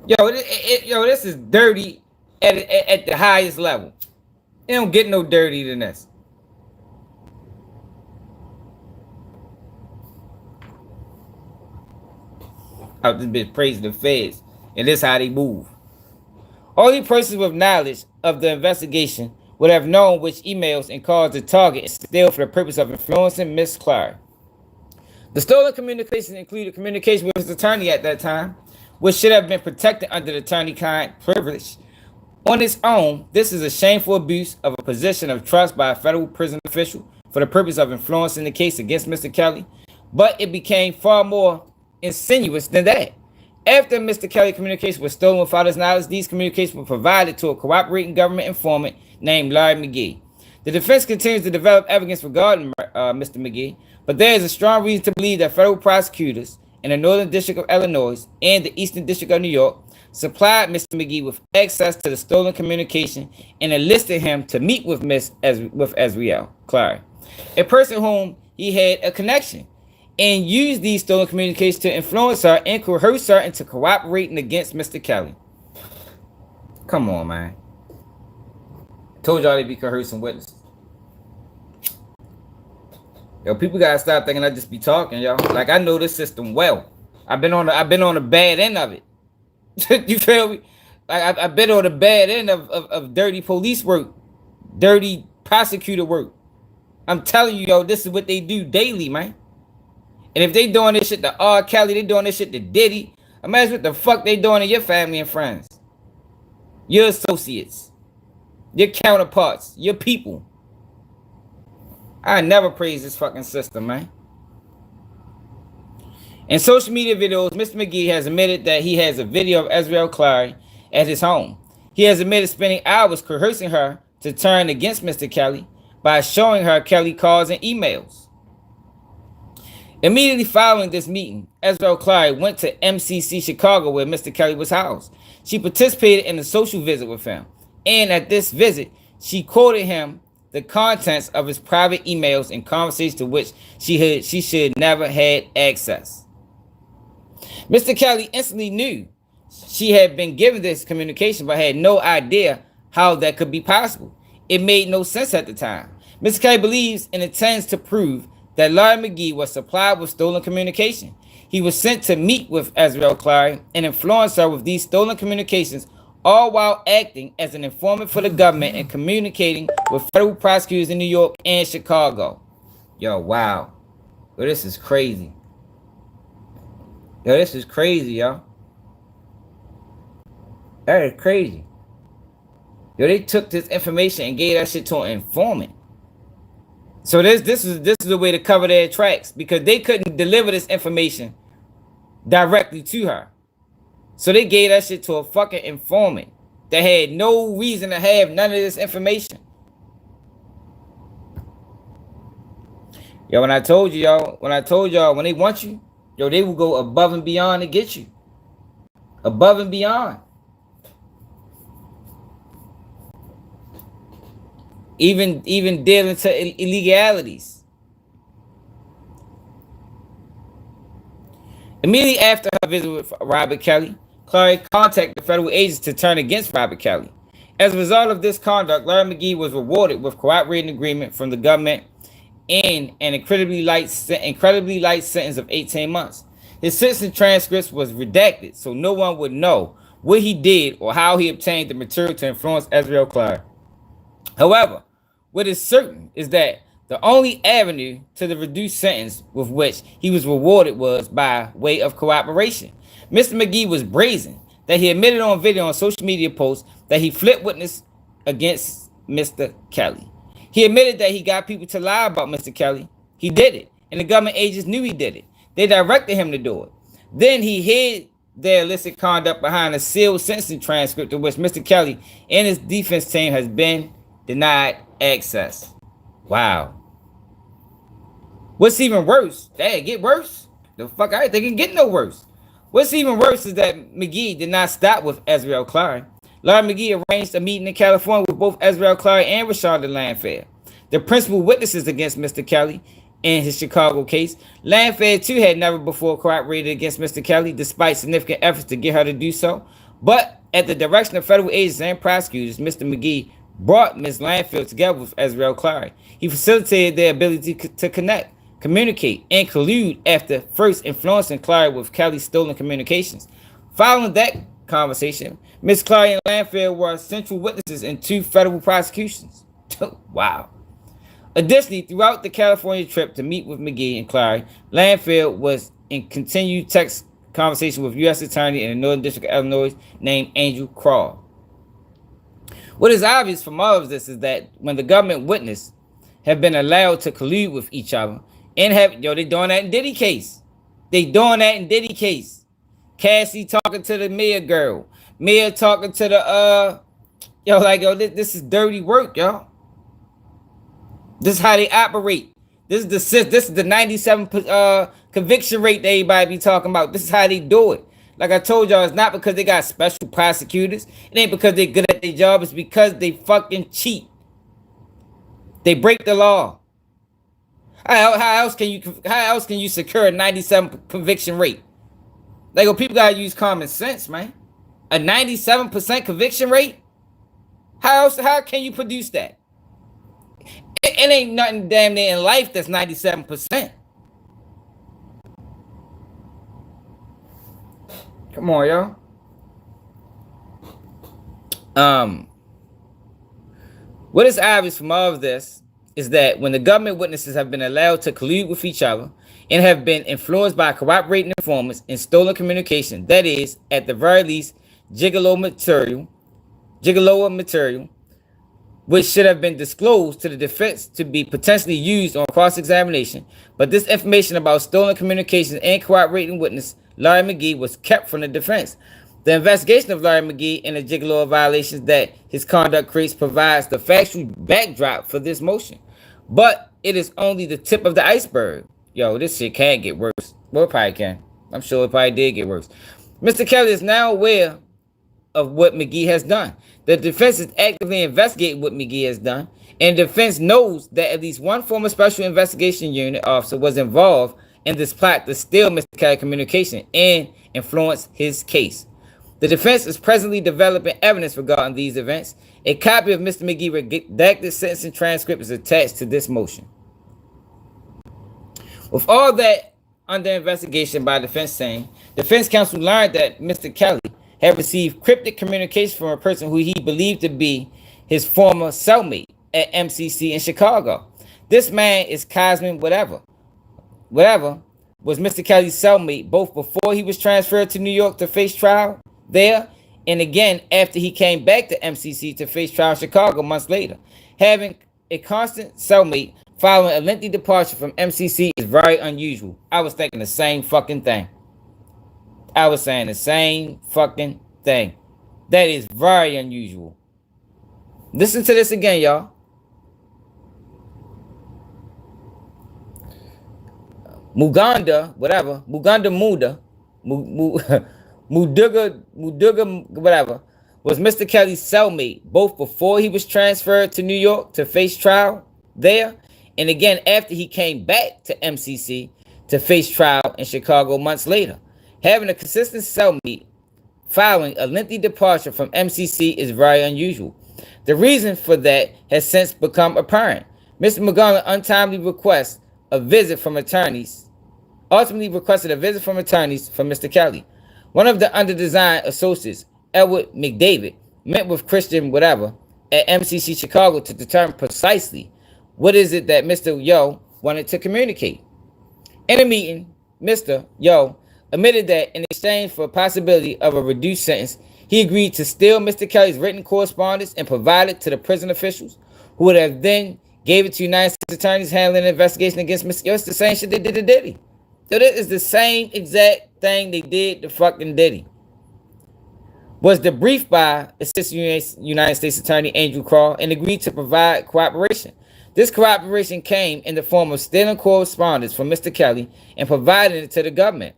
Yo, this is dirty at the highest level. It don't get no dirtier than this. I've just been praising the feds, and this is how they move. Only persons with knowledge of the investigation would have known which emails and calls to target and steal for the purpose of influencing Miss Clary. The stolen communications included communication with his attorney at that time, which should have been protected under the attorney-client privilege. On its own, this is a shameful abuse of a position of trust by a federal prison official for the purpose of influencing the case against Mr. Kelly, but it became far more insinuous than that. After Mr. Kelly's communication was stolen without his knowledge, these communications were provided to a cooperating government informant named Larry McGee. The defense continues to develop evidence regarding Mr. McGee, but there is a strong reason to believe that federal prosecutors in the Northern District of Illinois and the Eastern District of New York supplied Mr. McGee with access to the stolen communication and enlisted him to meet with Azriel Clary, a person whom he had a connection, and used these stolen communications to influence her and coerce her into cooperating against Mr. Kelly. Come on, man. Told y'all they be coercing witnesses. Yo, people gotta stop thinking I just be talking, y'all. Like, I know this system well. I've been on the bad end of it. You feel me? Like, I've been on the bad end of dirty police work, dirty prosecutor work. I'm telling you, yo, this is what they do daily, man. And if they doing this shit to R. Kelly, they doing this shit to Diddy, imagine what the fuck they doing to your family and friends, your associates, your counterparts, your people. I never praise this fucking system, man. In social media videos, Mr. McGee has admitted that he has a video of Azriel Clary at his home. He has admitted spending hours coercing her to turn against Mr. Kelly by showing her Kelly calls and emails. Immediately following this meeting, Azriel Clary went to MCC Chicago where Mr. Kelly was housed. She participated in a social visit with him, and at this visit, she quoted him the contents of his private emails and conversations to which she should never had access. Mr. Kelly instantly knew she had been given this communication but had no idea how that could be possible. It made no sense at the time. Mr. Kelly believes and intends to prove that Larry McGee was supplied with stolen communication. He was sent to meet with Azriel Clary and influence her with these stolen communications, all while acting as an informant for the government and communicating with federal prosecutors in New York and Chicago. Yo, wow. Yo, this is crazy. Yo, this is crazy, yo. That is crazy. Yo, they took this information and gave that shit to an informant. So this is a way to cover their tracks, because they couldn't deliver this information directly to her. So they gave that shit to a fucking informant that had no reason to have none of this information. Yo, when I told y'all, when they want you, yo, they will go above and beyond to get you. Above and beyond. Even dealing to illegalities. Immediately after her visit with Robert Kelly, Clary contacted federal agents to turn against Robert Kelly. As a result of this conduct, Larry McGee was rewarded with cooperating agreement from the government and an incredibly light sentence of 18 months. His sentencing transcripts was redacted, so no one would know what he did or how he obtained the material to influence Azriel Clary. However, what is certain is that the only avenue to the reduced sentence with which he was rewarded was by way of cooperation. Mr. McGee was brazen that he admitted on video on social media posts that he flipped witness against Mr. Kelly. He admitted that he got people to lie about Mr. Kelly. He did it, and the government agents knew he did it. They directed him to do it. Then he hid their illicit conduct behind a sealed sentencing transcript to which Mr. Kelly and his defense team has been denied access. Wow. What's even worse? Dang, get worse? The fuck, I didn't think it can get no worse. What's even worse is that McGee did not stop with Azriel Clary. Larry McGee arranged a meeting in California with both Azriel Clary and Rashonda Landfair, the principal witnesses against Mr. Kelly in his Chicago case. Landfair, too, had never before cooperated against Mr. Kelly, despite significant efforts to get her to do so. But at the direction of federal agents and prosecutors, Mr. McGee brought Ms. Landfield together with Azriel Clary. He facilitated their ability to connect, communicate, and collude after first influencing Clary with Kelly's stolen communications. Following that conversation, Ms. Clary and Landfield were central witnesses in 2 federal prosecutions. Wow. Additionally, throughout the California trip to meet with McGee and Clary, Landfield was in continued text conversation with U.S. Attorney in the Northern District of Illinois named Angel Crawl. What is obvious from all of this is that when the government witnesses have been allowed to collude with each other and have, they doing that in Diddy case. They doing that in Diddy case. Cassie talking to the Mia girl. Mia talking to the this is dirty work, y'all. This is how they operate. This is the 97 conviction rate that everybody be talking about. This is how they do it. Like I told y'all, it's not because they got special prosecutors. It ain't because they're good at their job. It's because they fucking cheat. They break the law. How else can you secure a 97 conviction rate? Like, people gotta use common sense, man. A 97% conviction rate? How can you produce that? It ain't nothing damn near in life that's 97%. Come on, y'all. What is obvious from all of this is that when the government witnesses have been allowed to collude with each other and have been influenced by cooperating informants and stolen communication, that is, at the very least, gigolo material, which should have been disclosed to the defense to be potentially used on cross-examination, but this information about stolen communications and cooperating witness Larry McGee was kept from the defense. The investigation of Larry McGee and the gigolo violations that his conduct creates provides the factual backdrop for this motion. But it is only the tip of the iceberg. Yo, this shit can't get worse. Well, it probably can. I'm sure it probably did get worse. Mr. Kelly is now aware of what McGee has done. The defense is actively investigating what McGee has done, and the defense knows that at least one former Special Investigation Unit officer was involved in this plot to steal Mr. Kelly's communication and influence his case. The defense is presently developing evidence regarding these events. A copy of Mr. McGee's redacted sentencing transcript is attached to this motion. With all that under investigation by defense saying, defense counsel learned that Mr. Kelly had received cryptic communication from a person who he believed to be his former cellmate at MCC in Chicago. This man is Cosman whatever was Mr. Kelly's cellmate both before he was transferred to New York to face trial there, and again after he came back to MCC to face trial in Chicago months later. Having a constant cellmate following a lengthy departure from MCC is very unusual. I was thinking the same fucking thing. I was saying the same fucking thing. That is very unusual. Listen to this again, y'all. Muganda Muduga, whatever, was Mr. Kelly's cellmate both before he was transferred to New York to face trial there, and again after he came back to MCC to face trial in Chicago months later. Having a consistent cellmate following a lengthy departure from MCC is very unusual. The reason for that has since become apparent. Mr. McGonagall ultimately requested a visit from attorneys from Mr. Kelly. One of the under-design associates, Edward McDavid, met with Christian whatever at MCC Chicago to determine precisely what is it that Mr. Yo wanted to communicate. In a meeting, Mr. Yo admitted that in exchange for a possibility of a reduced sentence, he agreed to steal Mr. Kelly's written correspondence and provide it to the prison officials, who would have then gave it to United States attorneys handling an investigation against Mr. Yo. It's the same shit they did to Diddy. So this is the same exact thing they did to fucking Diddy. Was debriefed by Assistant United States Attorney Andrew Crawl and agreed to provide cooperation. This cooperation came in the form of stealing correspondence from Mr. Kelly and providing it to the government.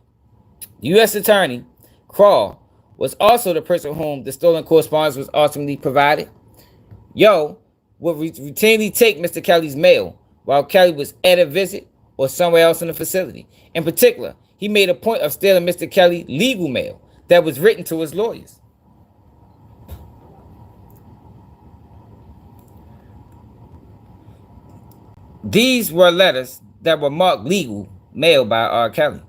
The U.S. Attorney Crawl was also the person whom the stolen correspondence was ultimately provided. Yo would routinely take Mr. Kelly's mail while Kelly was at a visit or somewhere else in the facility. In particular, he made a point of stealing Mr. Kelly's legal mail that was written to his lawyers. These were letters that were marked legal mail by R. Kelly.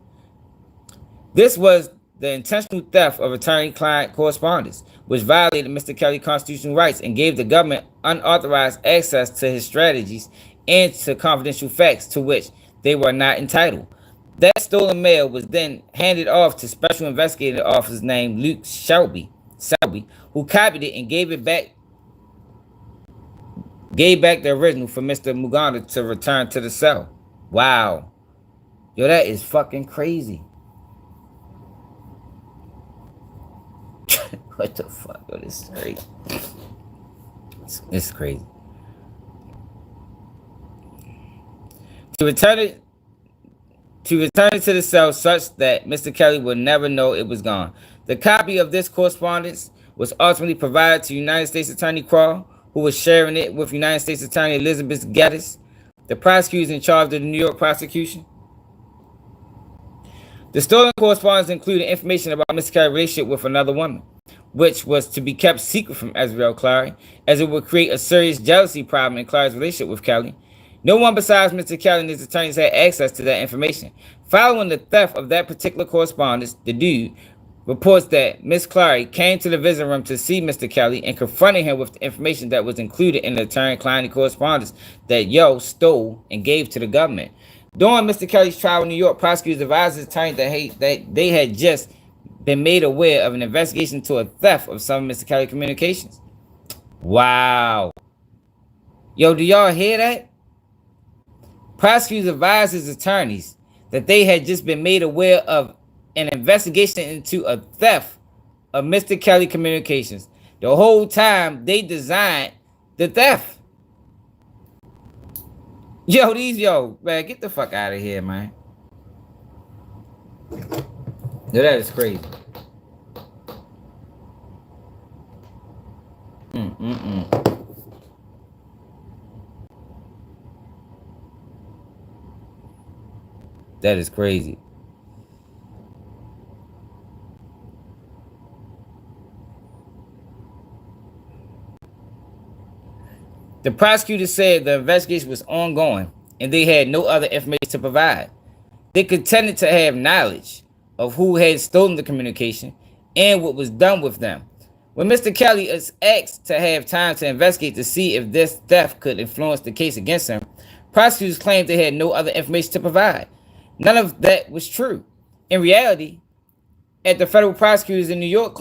This was the intentional theft of attorney-client correspondence, which violated Mr. Kelly's constitutional rights and gave the government unauthorized access to his strategies and to confidential facts to which they were not entitled. That stolen mail was then handed off to Special Investigating Officer named Luke Selby, who copied it and gave back the original for Mr. Muganda to return to the cell. Wow. Yo, that is fucking crazy. What the fuck? Yo, this is crazy. This is crazy. To return it to the cell such that Mr. Kelly would never know it was gone. The copy of this correspondence was ultimately provided to United States Attorney Crawl, who was sharing it with United States Attorney Elizabeth Geddes, the prosecutor in charge of the New York prosecution. The stolen correspondence included information about Mr. Kelly's relationship with another woman, which was to be kept secret from Azriel Clary, as it would create a serious jealousy problem in Clary's relationship with Kelly. No one besides Mr. Kelly and his attorneys had access to that information. Following the theft of that particular correspondence, the dude reports that Miss Clary came to the visiting room to see Mr. Kelly and confronted him with the information that was included in the attorney-client correspondence that Yo stole and gave to the government. During Mr. Kelly's trial in New York, prosecutors advised his attorney that they had just been made aware of an investigation into a theft of some of Mr. Kelly's communications. Wow. Yo, do y'all hear that? Prosecutors advised his attorneys that they had just been made aware of an investigation into a theft of Mr. Kelly communications. The whole time they designed the theft. Yo, man, get the fuck out of here, man. Yo, that is crazy. That is crazy. The prosecutor said the investigation was ongoing and they had no other information to provide. They contended to have knowledge of who had stolen the communication and what was done with them. When Mr. Kelly is asked to have time to investigate to see if this theft could influence the case against him, prosecutors claimed they had no other information to provide. None of that was true. In reality, at the federal prosecutors in New York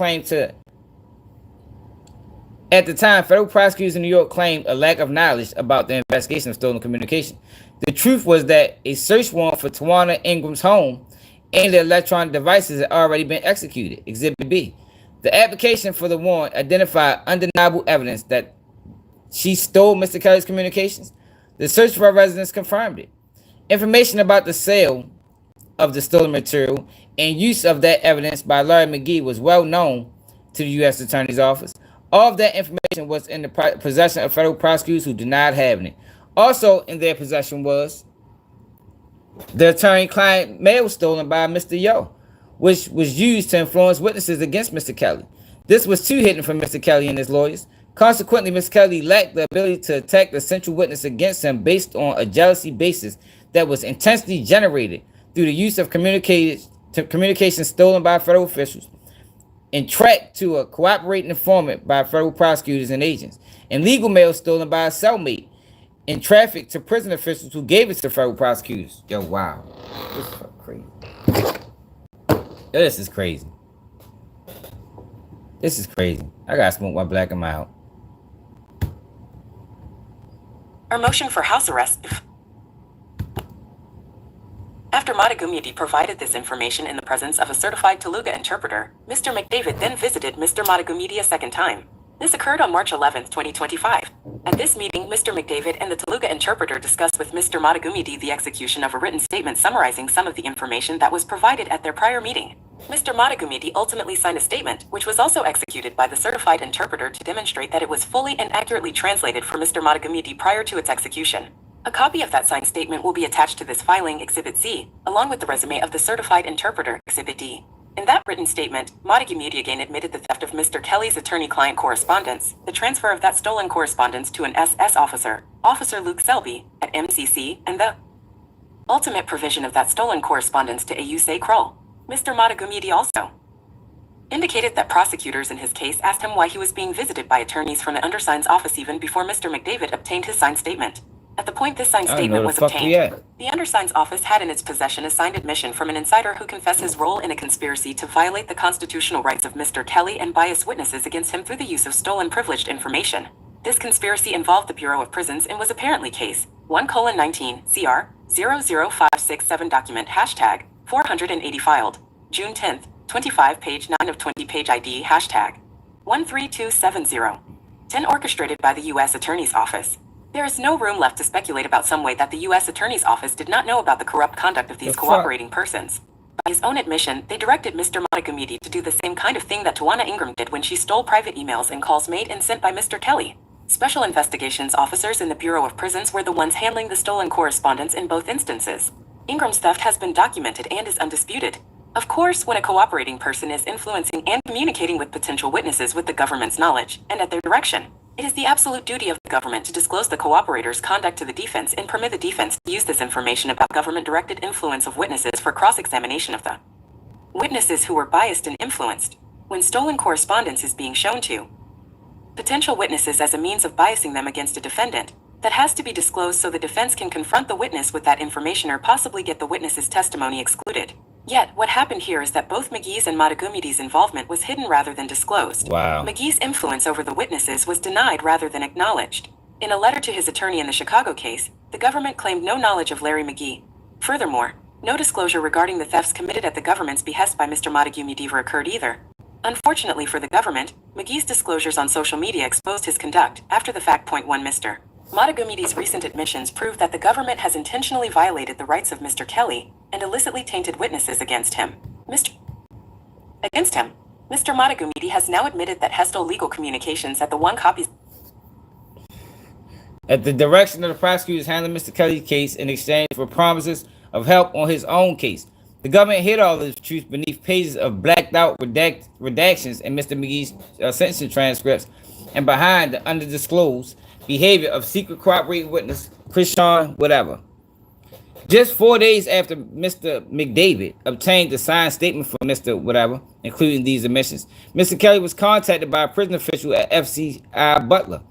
At the time, federal prosecutors in New York claimed a lack of knowledge about the investigation of stolen communication. The truth was that a search warrant for Tawana Ingram's home and the electronic devices had already been executed. Exhibit B. The application for the warrant identified undeniable evidence that she stole Mr. Kelly's communications. The search for her residence confirmed it. Information about the sale of the stolen material and use of that evidence by Larry McGee was well known to the U.S. Attorney's Office. All of that information was in the possession of federal prosecutors who denied having it. Also in their possession was the attorney-client mail stolen by Mr. Yo, which was used to influence witnesses against Mr. Kelly. This was too hidden from Mr. Kelly and his lawyers. Consequently, Mr. Kelly lacked the ability to attack the central witness against him based on a jealousy basis that was intentionally generated through the use of communications stolen by federal officials and tracked to a cooperating informant by federal prosecutors and agents, and legal mail stolen by a cellmate and trafficked to prison officials who gave it to federal prosecutors. Yo, wow. This is crazy. This is crazy. This is crazy. I gotta smoke my black and mild. Our motion for house arrest. After Madagumyadi provided this information in the presence of a certified Telugu interpreter, Mr. McDavid then visited Mr. Madagumyadi a second time. This occurred on March 11, 2025. At this meeting, Mr. McDavid and the Telugu interpreter discussed with Mr. Madagumyadi the execution of a written statement summarizing some of the information that was provided at their prior meeting. Mr. Madagumyadi ultimately signed a statement, which was also executed by the certified interpreter to demonstrate that it was fully and accurately translated for Mr. Madagumyadi prior to its execution. A copy of that signed statement will be attached to this filing, Exhibit C, along with the resume of the certified interpreter, Exhibit D. In that written statement, Madagumyadi again admitted the theft of Mr. Kelly's attorney-client correspondence, the transfer of that stolen correspondence to an SS officer, Officer Luke Selby, at MCC, and the ultimate provision of that stolen correspondence to Ayuse Kroll. Mr. Madagumyadi also indicated that prosecutors in his case asked him why he was being visited by attorneys from the undersigned's office even before Mr. McDavid obtained his signed statement. At the point this signed statement was obtained, the undersigned's office had in its possession a signed admission from an insider who confessed his role in a conspiracy to violate the constitutional rights of Mr. Kelly and bias witnesses against him through the use of stolen privileged information. This conspiracy involved the Bureau of Prisons and was apparently case 1:19 CR 00567 document hashtag 480 filed June 10th, 25 page 9 of 20 page ID hashtag 13270. 10 orchestrated by the U.S. Attorney's Office. There is no room left to speculate about some way that the U.S. Attorney's Office did not know about the corrupt conduct of these cooperating persons. By his own admission, they directed Mr. Madagumedi to do the same kind of thing that Tawana Ingram did when she stole private emails and calls made and sent by Mr. Kelly. Special investigations officers in the Bureau of Prisons were the ones handling the stolen correspondence in both instances. Ingram's theft has been documented and is undisputed. Of course, when a cooperating person is influencing and communicating with potential witnesses with the government's knowledge and at their direction, it is the absolute duty of the government to disclose the cooperator's conduct to the defense and permit the defense to use this information about government-directed influence of witnesses for cross-examination of the witnesses who were biased and influenced when stolen correspondence is being shown to potential witnesses as a means of biasing them against a defendant. That has to be disclosed so the defense can confront the witness with that information or possibly get the witness's testimony excluded. Yet, what happened here is that both McGee's and Madagumedi's involvement was hidden rather than disclosed. Wow. McGee's influence over the witnesses was denied rather than acknowledged. In a letter to his attorney in the Chicago case, the government claimed no knowledge of Larry McGee. Furthermore, no disclosure regarding the thefts committed at the government's behest by Mr. Madagumedi occurred either. Unfortunately for the government, McGee's disclosures on social media exposed his conduct. After the fact, point one, Mr. Madagumedi's recent admissions prove that the government has intentionally violated the rights of Mr. Kelly and illicitly tainted witnesses against him. Mr. Madagumedi has now admitted that Hestile Legal Communications at the one copies at the direction of the prosecutors handling Mr. Kelly's case in exchange for promises of help on his own case. The government hid all of the truth beneath pages of blacked out redactions in Mr. McGee's sentencing transcripts and behind the underdisclosed behavior of secret cooperating witness Krishan whatever. Just 4 days after Mr. McDavid obtained the signed statement from Mr. whatever, including these admissions, Mr. Kelly was contacted by a prison official at FCI Butler.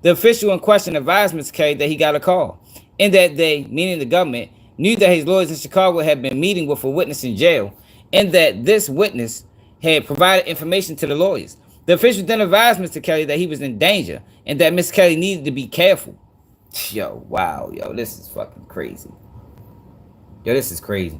The official in question advised Mr. Kelly that he got a call. In that day, meaning the government, knew that his lawyers in Chicago had been meeting with a witness in jail, and that this witness had provided information to the lawyers. The official then advised Mr. Kelly that he was in danger and that Mr. Kelly needed to be careful. Yo, wow, yo, this is fucking crazy. Yo, this is crazy.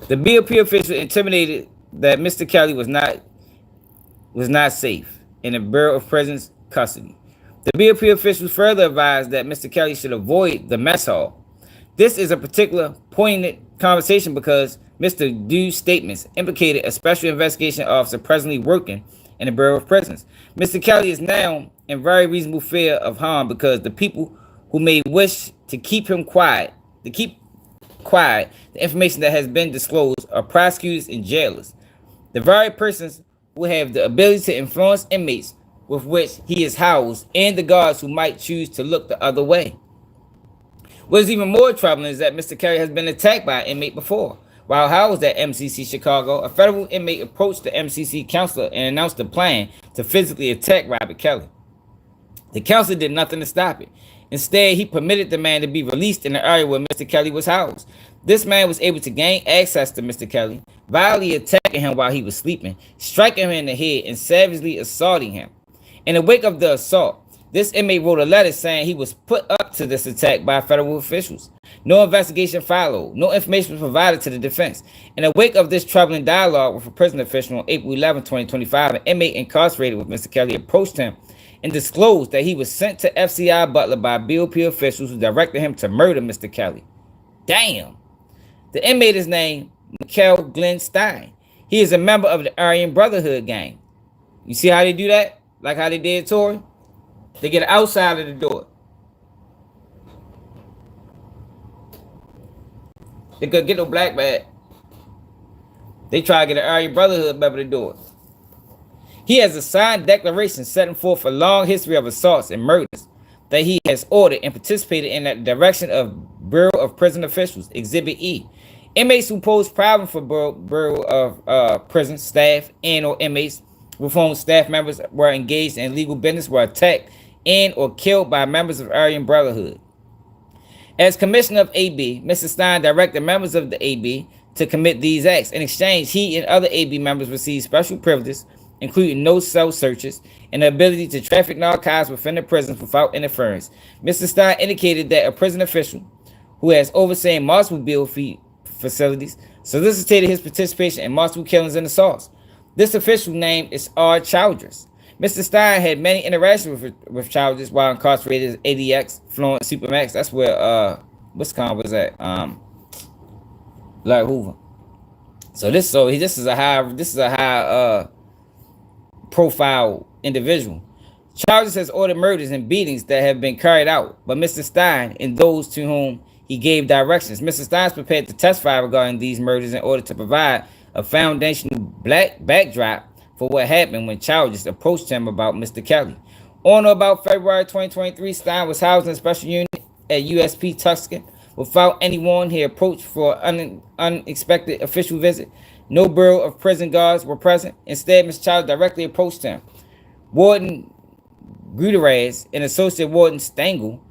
The BOP official intimated that Mr. Kelly was not safe in the Bureau of Prisons custody. The BOP officials further advised that Mr. Kelly should avoid the mess hall. This is a particular poignant conversation because Mr. Dew's statements implicated a special investigation officer presently working in the Bureau of Prisons. Mr. Kelly is now in very reasonable fear of harm because the people who may wish to keep him quiet, the information that has been disclosed are prosecutors and jailers, the very persons who have the ability to influence inmates with which he is housed, and the guards who might choose to look the other way. What is even more troubling is that Mr. Kelly has been attacked by an inmate before. While housed at MCC Chicago, a federal inmate approached the MCC counselor and announced a plan to physically attack Robert Kelly. The counselor did nothing to stop it. Instead, he permitted the man to be released in the area where Mr. Kelly was housed. This man was able to gain access to Mr. Kelly, violently attacking him while he was sleeping, striking him in the head, and savagely assaulting him. In the wake of the assault, this inmate wrote a letter saying he was put up to this attack by federal officials. No investigation followed. No information was provided to the defense. In the wake of this troubling dialogue with a prison official on April 11, 2025, an inmate incarcerated with Mr. Kelly approached him and disclosed that he was sent to FCI Butler by BOP officials who directed him to murder Mr. Kelly. Damn. The inmate is named Michael Glenn Stein. He is a member of the Aryan Brotherhood gang. You see how they do that? Like how they did Tory? They get outside of the door. They could get no black bag. They try to get an Aryan Brotherhood member to do it. He has a signed declaration setting forth a long history of assaults and murders that he has ordered and participated in at the direction of Bureau of Prison officials, Exhibit E. Inmates who pose problems for Bureau of Prison staff and or inmates with whom staff members were engaged in illegal business were attacked and or killed by members of Aryan Brotherhood. As commissioner of AB, Mr. Stein directed members of the AB to commit these acts. In exchange, he and other AB members received special privileges including no cell searches and the ability to traffic narcotics within the prisons without interference. Mr. Stein indicated that a prison official who has overseen multiple BOP facilities solicited his participation in multiple killings and assaults. This official name is R. Childress. Mr. Stein had many interactions with Childress while incarcerated as ADX, Florent Supermax. That's where Wisconsin was at. Larry Hoover. This is a high profile individual. Childress has ordered murders and beatings that have been carried out, but Mr. Stein and those to whom he gave directions. Mr. Stein is prepared to testify regarding these murders in order to provide a foundational black backdrop for what happened when Childress approached him about Mr. Kelly. On or about February 2023, Stein was housed in a special unit at USP Tucson. Without any warning, he approached for an unexpected official visit. No Bureau of Prison guards were present. Instead, Mr. Childress directly approached him. Warden Gutierrez and Associate Warden Stengel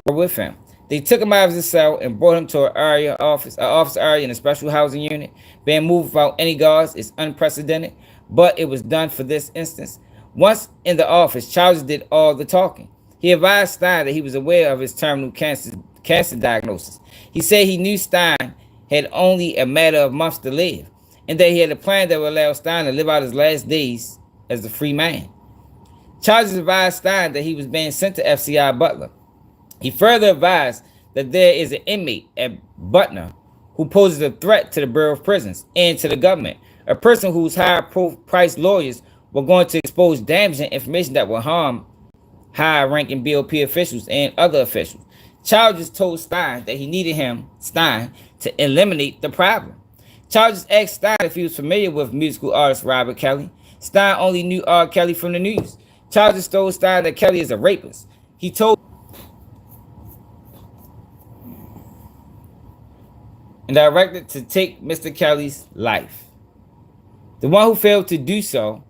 were with him. They took him out of his cell and brought him to an office area in a special housing unit. Being moved without any guards is unprecedented, but it was done for this instance. Once in the office, Childress did all the talking. He advised Stein that he was aware of his terminal cancer diagnosis. He said he knew Stein had only a matter of months to live, and that he had a plan that would allow Stein to live out his last days as a free man. Childress advised Stein that he was being sent to FCI Butler. He further advised that there is an inmate at Butler who poses a threat to the Bureau of Prisons and to the government, a person whose high-priced lawyers were going to expose damaging information that will harm high-ranking BOP officials and other officials. Childress told Stein that he needed Stein, to eliminate the problem. Childress asked Stein if he was familiar with musical artist Robert Kelly. Stein only knew R. Kelly from the news. Childress told Stein that Kelly is a rapist. He told and directed to take Mr. Kelly's life. The one who failed to do so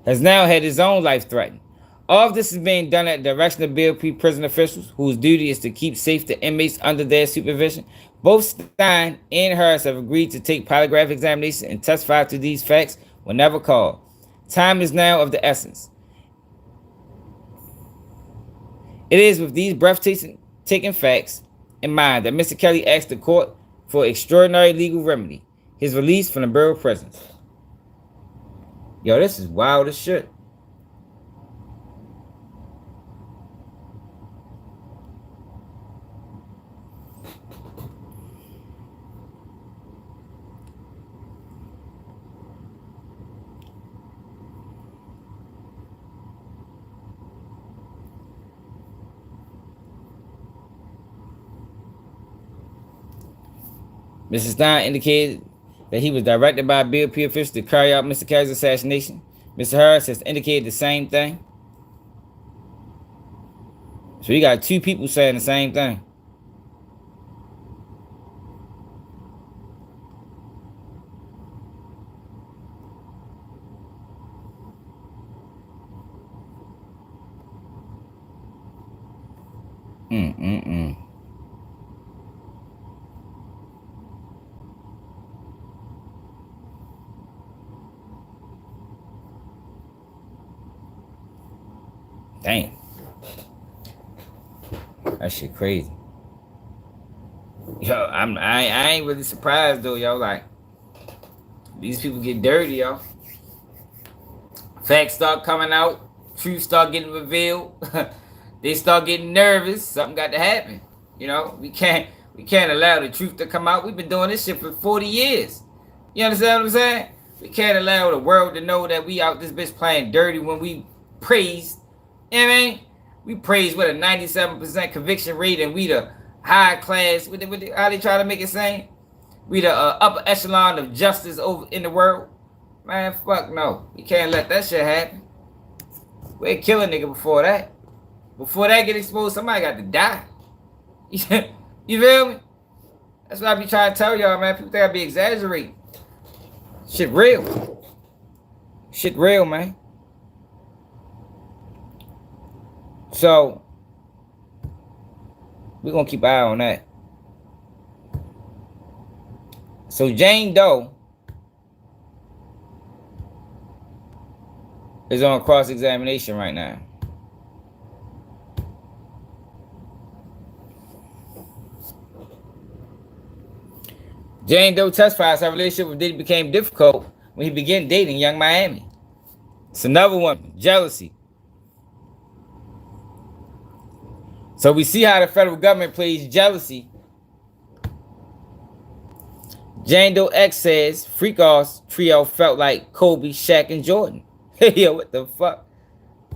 has now had his own life threatened. All of this is being done at the direction of BOP prison officials whose duty is to keep safe the inmates under their supervision. Both Stein and Harris have agreed to take polygraph examinations and testify to these facts whenever called. Time is now of the essence. It is with these breathtaking facts in mind that Mr. Kelly asked the court for extraordinary legal remedy, his release from the Bureau of Prisons. Yo, this is wild as shit. Mr. Stein indicated that he was directed by a BOP official to carry out Mr. Kelly's assassination. Mr. Harris has indicated the same thing. So you got two people saying the same thing. Damn. That shit crazy. Yo, I ain't really surprised though, yo. Like, these people get dirty, yo. Facts start coming out, truth start getting revealed. They start getting nervous. Something got to happen. You know, we can't allow the truth to come out. We've been doing this shit for 40 years. You understand what I'm saying? We can't allow the world to know that we out this bitch playing dirty when we praise. You know what I mean? We praise with a 97% conviction rate, and we the high class. How they try to make it seem? We the upper echelon of justice over in the world. Man, fuck no. We can't let that shit happen. We'd kill a nigga before that. Before that get exposed, somebody got to die. You feel me? That's what I be trying to tell y'all, man. People think I be exaggerating. Shit real. Shit real, man. So, we're going to keep an eye on that. So, Jane Doe is on cross-examination right now. Jane Doe testifies her relationship with Diddy became difficult when he began dating Young Miami. It's another one, jealousy. So we see how the federal government plays jealousy. Jane Doe X says Freakoff's trio felt like Kobe, Shaq, and Jordan. Yo, what the fuck?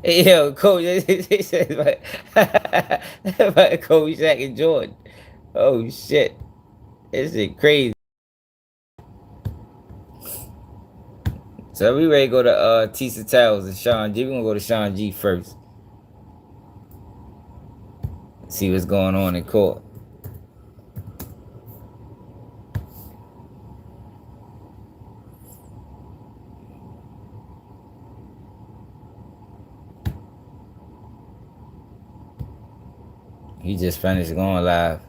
Yo, Kobe, he said like Kobe, Shaq, and Jordan. Oh shit, this shit crazy. So we ready to go to Tisa Tells and Sean G. We're gonna go to Sean G first. See what's going on in court. He just finished going live.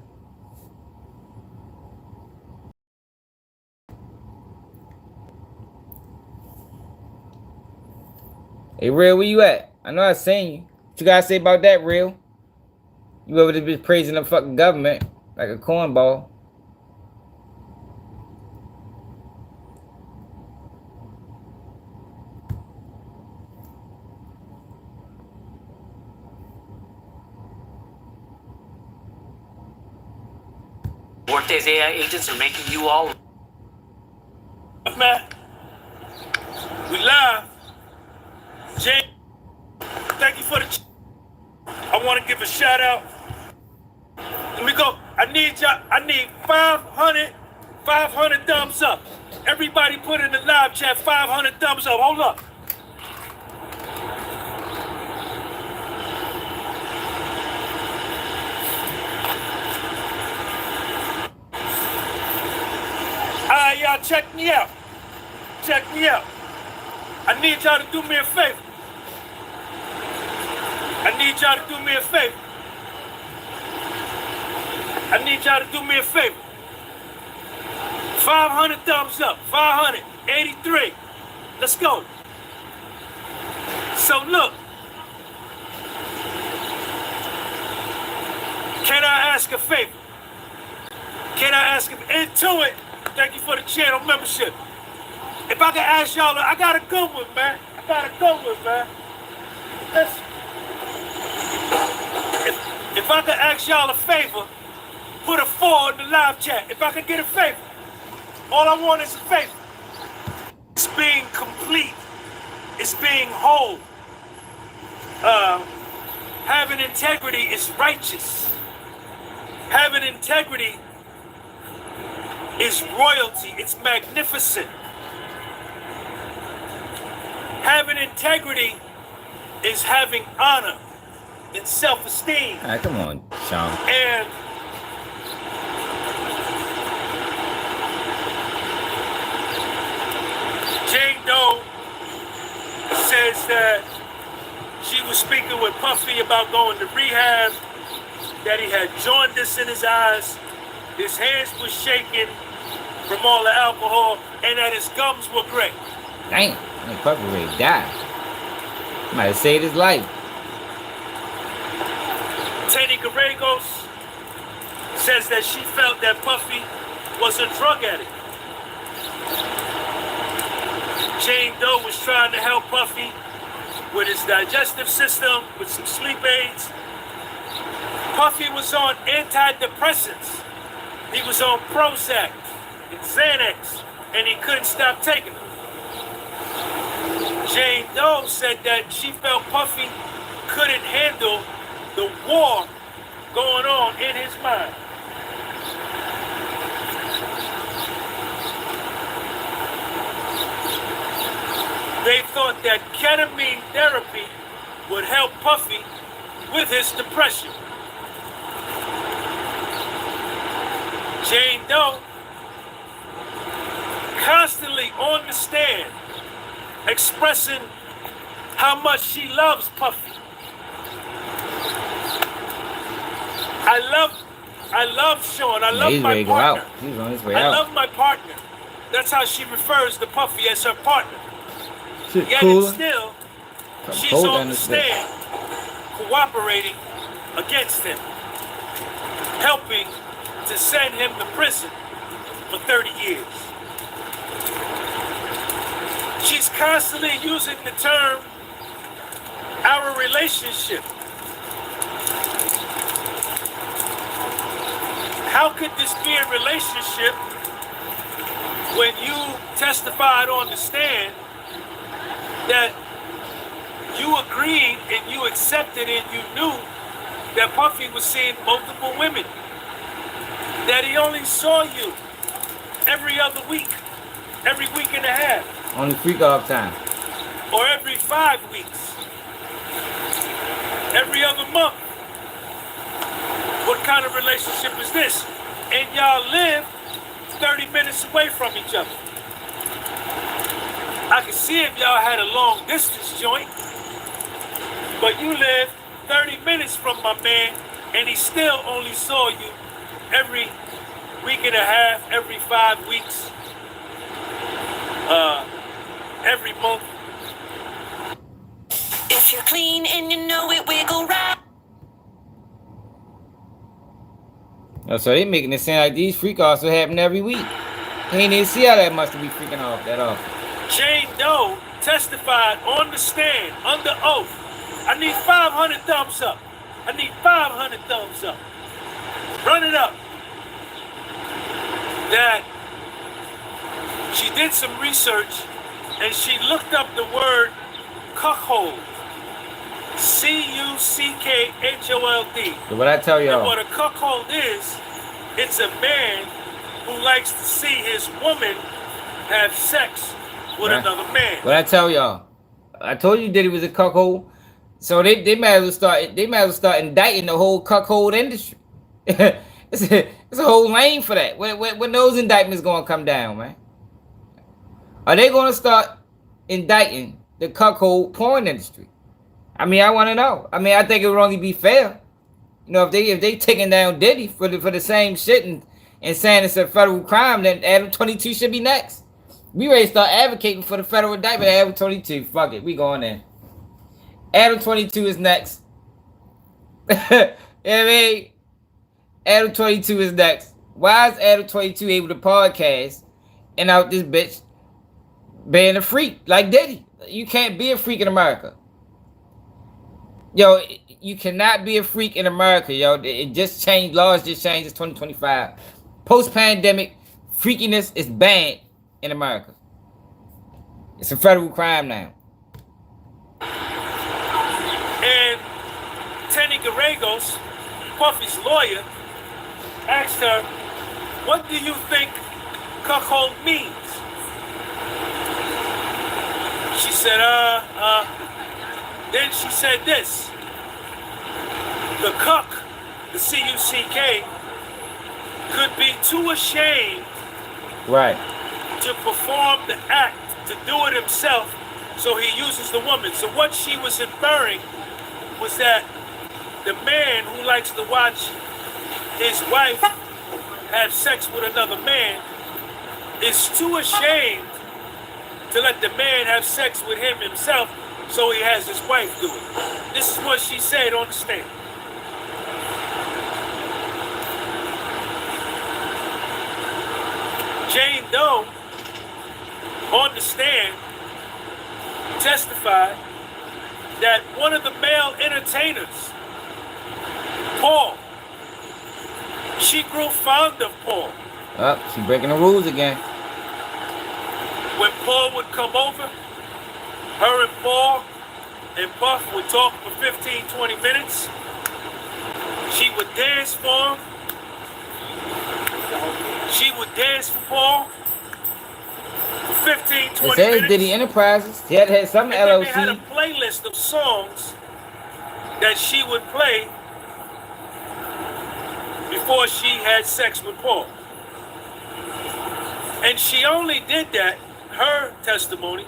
Hey, Real, where you at? I know I seen you. What you gotta say about that, Real? You over there just praising the fucking government like a cornball. Workday's AI agents are making you all... Man, we live. Jay, thank you for the... I want to give a shout out. Let me go. I need y'all. I need 500 thumbs up. Everybody put in the live chat 500 thumbs up. Hold up. Alright, y'all, check me out. Check me out. I need y'all to do me a favor. I need y'all to do me a favor. I need y'all to do me a favor. 500 thumbs up. 583. Let's go. So look. Can I ask a favor? Can I ask into it? Thank you for the channel membership. If I can ask y'all, I got a good one, man. I got a good one, man. Listen. If I could ask y'all a favor, put a 4 in the live chat. If I could get a favor, all I want is a favor. It's being complete. It's being whole. Having integrity is righteous. Having integrity is royalty. It's magnificent. Having integrity is having honor and self-esteem. All right, come on, Sean. And Jane Doe says that she was speaking with Puffy about going to rehab, that he had jaundice in his eyes, his hands were shaking from all the alcohol, and that his gums were gray. Damn, that Puffy ready to die. Might have saved his life. Teddy Gallegos says that she felt that Puffy was a drug addict. Jane Doe was trying to help Puffy with his digestive system, with some sleep aids. Puffy was on antidepressants. He was on Prozac and Xanax, and he couldn't stop taking them. Jane Doe said that she felt Puffy couldn't handle the war going on in his mind. They thought that ketamine therapy would help Puffy with his depression. Jane Doe constantly on the stand expressing how much she loves Puffy. I love Sean. I love my partner. He's on his way I out. love my partner. That's how she refers to Puffy, as her partner. Shit, Yet cool. and still, She's on the stand cooperating against him, helping to send him to prison for 30 years. She's constantly using the term, our relationship. How could this be a relationship when you testified on the stand that you agreed and you accepted and you knew that Puffy was seeing multiple women, that he only saw you every other week, every week and a half, on the freak off time, or every 5 weeks, every other month? What kind of relationship is this? And y'all live 30 minutes away from each other. I can see if y'all had a long distance joint, but you live 30 minutes from my man, and he still only saw you every week and a half, every 5 weeks, every month. If you're clean and you know it, wiggle right. So they making it sound like these freak offs will happen every week. He ain't even see how that much to be freaking off that often. Jane Doe testified on the stand under oath. I need 500 thumbs up. I need 500 thumbs up. Run it up. That she did some research and she looked up the word cuckold. C-U-C-K-H-O-L-D. So what I tell y'all? And what a cuckold is, it's a man who likes to see his woman have sex with another man. What I tell y'all? I told you Diddy was a cuckold. So they might as well start indicting the whole cuckold industry. it's a whole lane for that. When those indictments gonna come down, man? Are they gonna start indicting the cuckold porn industry? I mean, I want to know. I mean, I think it would only be fair, you know, if they taking down Diddy for the same shit and saying it's a federal crime, then Adam 22 should be next. We ready to start advocating for the federal indictment of Adam 22. Fuck it, we going in. Adam 22 is next. You know what I mean? Adam 22 is next. Why is Adam 22 able to podcast and out this bitch being a freak like Diddy? You can't be a freak in America. Yo, you cannot be a freak in America, yo. It just changed. Laws just changed. It's 2025. Post-pandemic, freakiness is banned in America. It's a federal crime now. And Tenny Gallegos, Puffy's lawyer, asked her, what do you think cuckold means? She said, then she said this. The cuck, the C-U-C-K, could be too ashamed to perform the act, to do it himself, so he uses the woman. So what she was inferring was that the man who likes to watch his wife have sex with another man is too ashamed to let the man have sex with him himself, so he has his wife do it. This is what she said on the stand. Jane Doe, on the stand, testified that one of the male entertainers, Paul, she grew fond of Paul. Oh, she breaking the rules again. When Paul would come over, her and Paul and Puff would talk for 15, 20 minutes. She would dance for him. She would dance for Paul for 15, 20 it says minutes. Diddy Enterprises. He had some and LLC. They had a playlist of songs that she would play before she had sex with Paul. And she only did that, her testimony,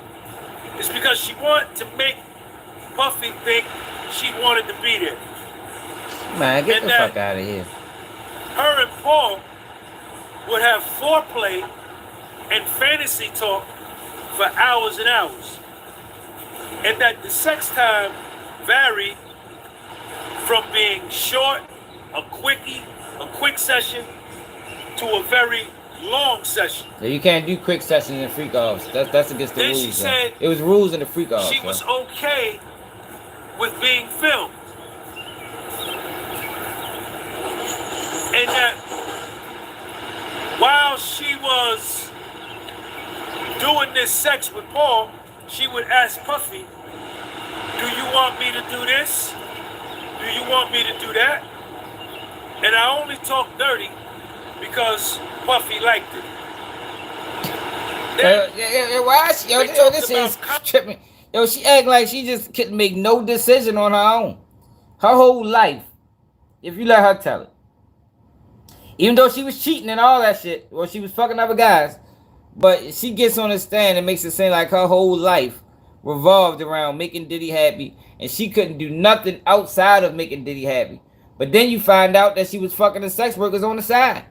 is because she wanted to make Puffy think she wanted to be there. Man, get and the fuck out of here. Her and Paul would have foreplay and fantasy talk for hours and hours. and that the sex time varied from being short, a quick session, to a very long session. So you can't do quick sessions and freak offs. That's against the Then rules. she said it was rules in the freak offs. she was okay with being filmed. And that while she was doing this sex with Paul, she would ask Puffy, do you want me to do this? Do you want me to do that? And I only talk dirty because Puffy liked it. Yo, this is tripping. Yo, she act like she just couldn't make no decision on her own. Her whole life, if you let her tell it. Even though she was cheating and all that shit, or she was fucking other guys, but she gets on the stand and makes it seem like her whole life revolved around making Diddy happy, and she couldn't do nothing outside of making Diddy happy. But then you find out that she was fucking the sex workers on the side.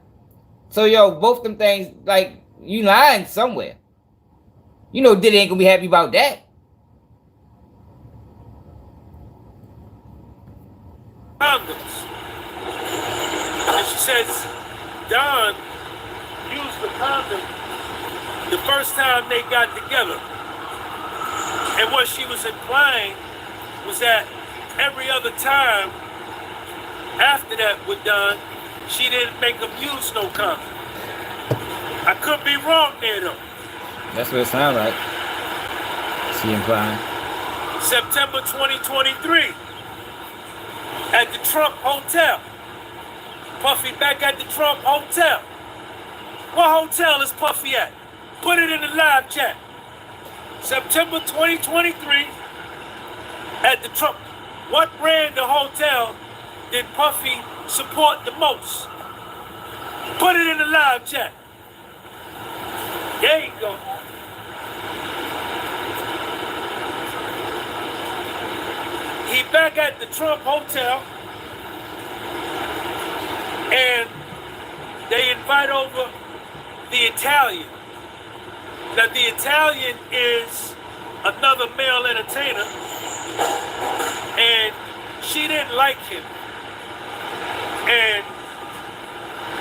So, yo, both them things, like, you lying somewhere. You know Diddy ain't gonna be happy about that. Condoms. And she says Don used the condom the first time they got together. And what she was implying was that every other time after that with Don, she didn't make him use no condom. I could be wrong there though. That's what it sounds like. She implying. September 2023 at the Trump Hotel. Puffy back at the Trump Hotel. What hotel is Puffy at? Put it in the live chat. September 2023 at the Trump. What brand of hotel did Puffy support the most? Put it in the live chat. There you go. He back at the Trump Hotel, and they invite over the Italian. Now the Italian is another male entertainer, and she didn't like him, and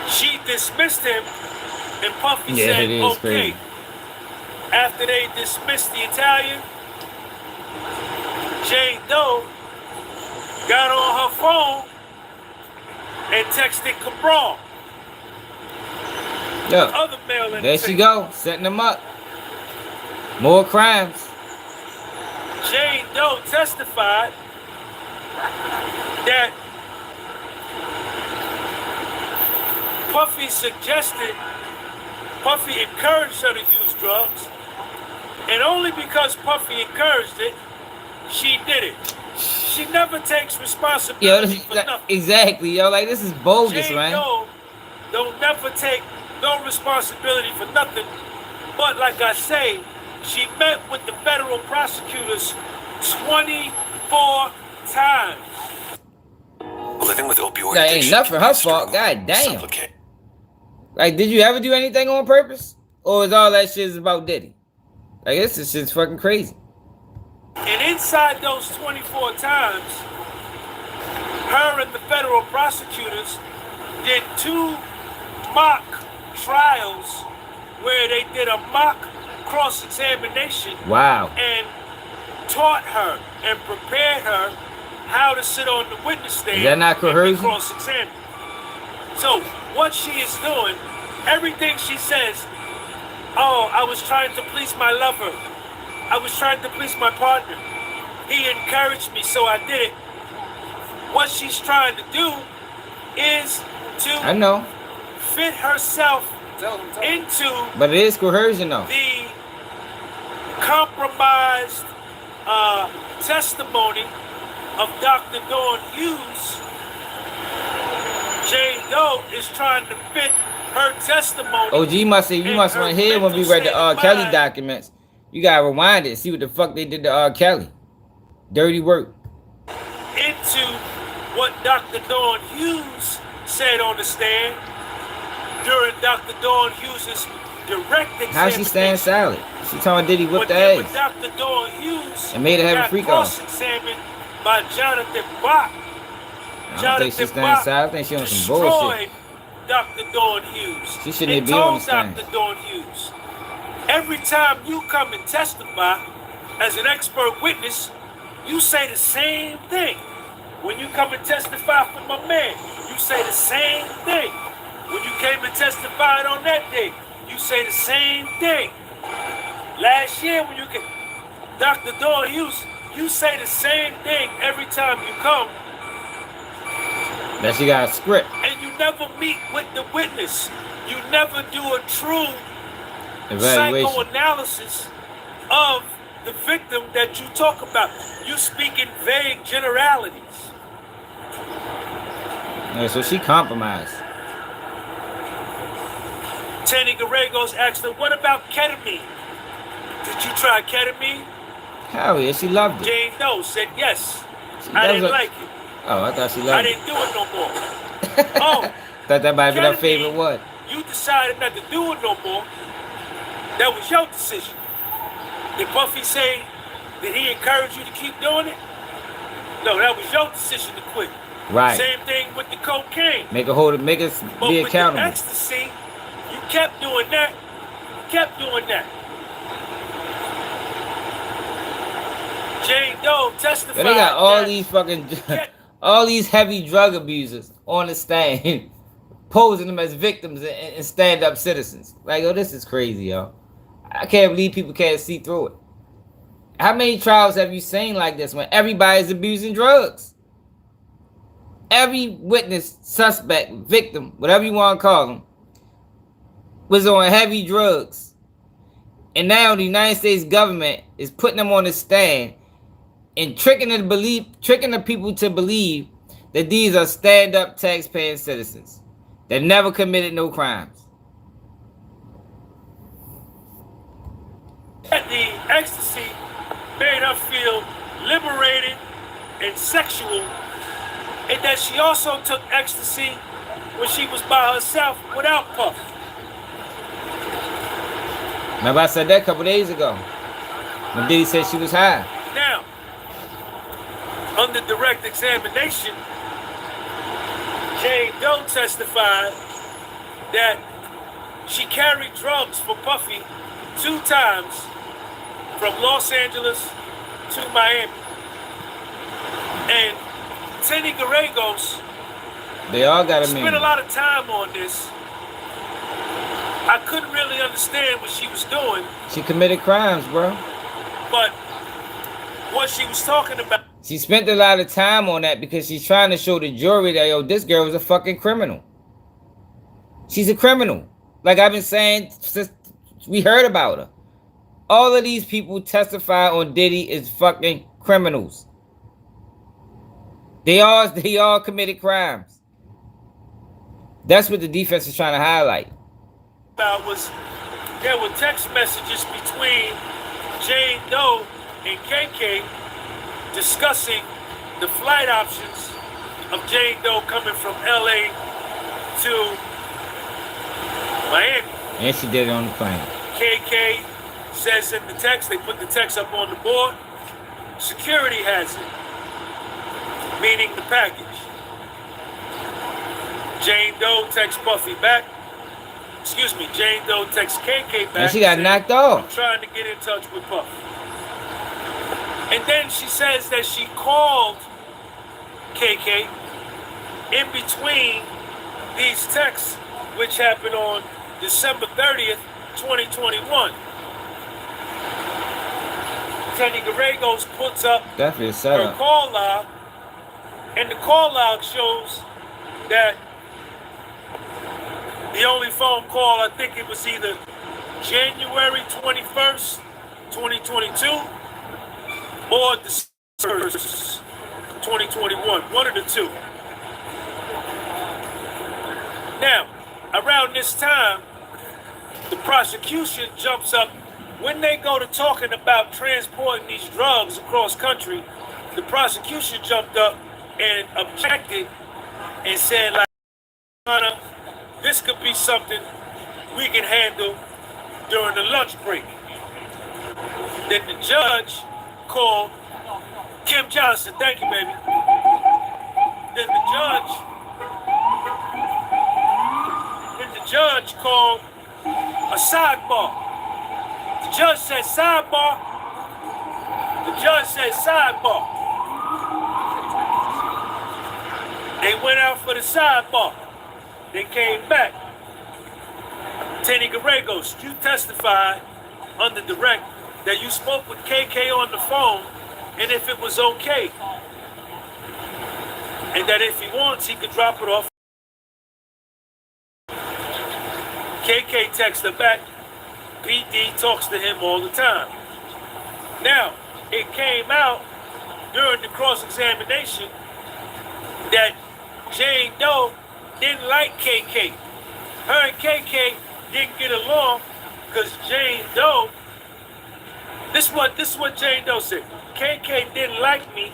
she dismissed him, and Puffy said, okay. Crazy. After they dismissed the Italian, Jane Doe got on her phone and texted Cabral. Yo, Other male there she go, setting them up. More crimes. Jane Doe testified that Puffy encouraged her to use drugs, and only because Puffy encouraged it, she did it. She never takes responsibility for nothing. Exactly, yo. Like, this is bogus, Jane man. Doe don't never take no responsibility for nothing. But like I say, she met with the federal prosecutors 24 times. Living with opioid That ain't nothing her fault. God damn. Like, did you ever do anything on purpose? Or is all that shit about Diddy? Like, this shit's fucking crazy. And inside those 24 times, her and the federal prosecutors did 2 mock trials where they did a mock cross-examination. Wow. And taught her and prepared her how to sit on the witness stand. Is that not coercion? Cross-examined. So what she is doing, everything she says, oh, I was trying to please my lover. I was trying to please my partner. He encouraged me, so I did it. What she's trying to do is to fit herself into but it is coercion though. The compromised testimony of Dr. Dawn Hughes. Jane Doe is trying to fit her testimony. OG must say you must want to hear when we read the R. Kelly documents. You gotta rewind it, see what the fuck they did to R. Kelly. Dirty work. Into what Dr. Dawn Hughes said on the stand during Dr. Dawn Hughes' direct examination. How she stand silent? She told Diddy whipped the then ass. Dr. Dawn Hughes And made her have a freak off. cross-examined by Jonathan Bach. I don't think she's staying silent. I think she on some bullshit. Dr. Dawn Hughes. She shouldn't even be on the stand. Dr. Dawn Hughes, every time you come and testify as an expert witness, you say the same thing. When you come and testify for my man, you say the same thing. When you came and testified on that day, you say the same thing. Last year when you came, Dr. Dawn Hughes, you say the same thing every time you come. That she got a script. And you never meet with the witness. You never do a true evaluation, psychoanalysis of the victim that you talk about. You speak in vague generalities. Yeah, so she compromised. Teddy Garagos asked her, what about ketamine? Did you try ketamine? Hell yeah, she loved it. Jane Doe said yes. She I didn't loves it. like it. Oh, I thought she loved I it. didn't do it no more. Oh, thought that might be her ketamine, favorite one. You decided not to do it no more. That was your decision. Did Buffy say that he encouraged you to keep doing it? No, that was your decision to quit. Right. Same thing with the cocaine. Make us But be with accountable. the ecstasy, you kept doing that. You kept doing that. Jane Doe testified. But they got all that these fucking, all these heavy drug abusers on the stand, posing them as victims and stand-up citizens. Like, yo, this is crazy, yo. I can't believe people can't see through it. How many trials have you seen like this when everybody's abusing drugs? Every witness, suspect, victim, whatever you want to call them, was on heavy drugs. And now the United States government is putting them on the stand and tricking the people to believe that these are stand-up tax-paying citizens that never committed no crimes. the ecstasy made her feel liberated and sexual, and that she also took ecstasy when she was by herself without Puff. Remember I said that a couple days ago when Diddy said she was high. Now, under direct examination, Jane Doe testified that she carried drugs for Puffy 2 times from Los Angeles to Miami. And Ceddy Nash, They all got a spent meaning. a lot of time on this. I couldn't really understand what she was doing, She committed crimes, bro. but what she was talking about. She spent a lot of time on that because she's trying to show the jury that, yo, this girl is a fucking criminal. She's a criminal. Like I've been saying since we heard about her. All of these people testify on Diddy is fucking criminals. They all committed crimes. That's what the defense is trying to highlight. Was there were text messages between Jane Doe and KK discussing the flight options of Jane Doe coming from LA to Miami. And she did it on the plane. KK says in the text, they put the text up on the board, security has it, meaning the package. Jane Doe texts Puffy back. Excuse me, Jane Doe texts KK back. And she got knocked off. I'm trying to get in touch with Puff. And then she says that she called KK in between these texts, which happened on December 30th, 2021. Ceddy Nash puts up Definitely a her setup. call log, and the call log shows that the only phone call, I think it was either January 21st, 2022, or December 1st, 2021, one of the two. Now, around this time, the prosecution jumps up. When they go to talking about transporting these drugs across country, the prosecution jumped up and objected and said, like, Honor, this could be something we can handle during the lunch break. Then the judge called Kim Johnson. Thank you, baby. Then the judge called a sidebar. The judge said sidebar. The judge said sidebar. They went out for the sidebar. They came back. Teddy Gallegos, you testified under direct that you spoke with KK on the phone and if it was okay. And that if he wants, he could drop it off. KK texted back, PD talks to him all the time. Now, it came out during the cross-examination that Jane Doe didn't like KK. Her and KK didn't get along because Jane Doe, this is what Jane Doe said. KK didn't like me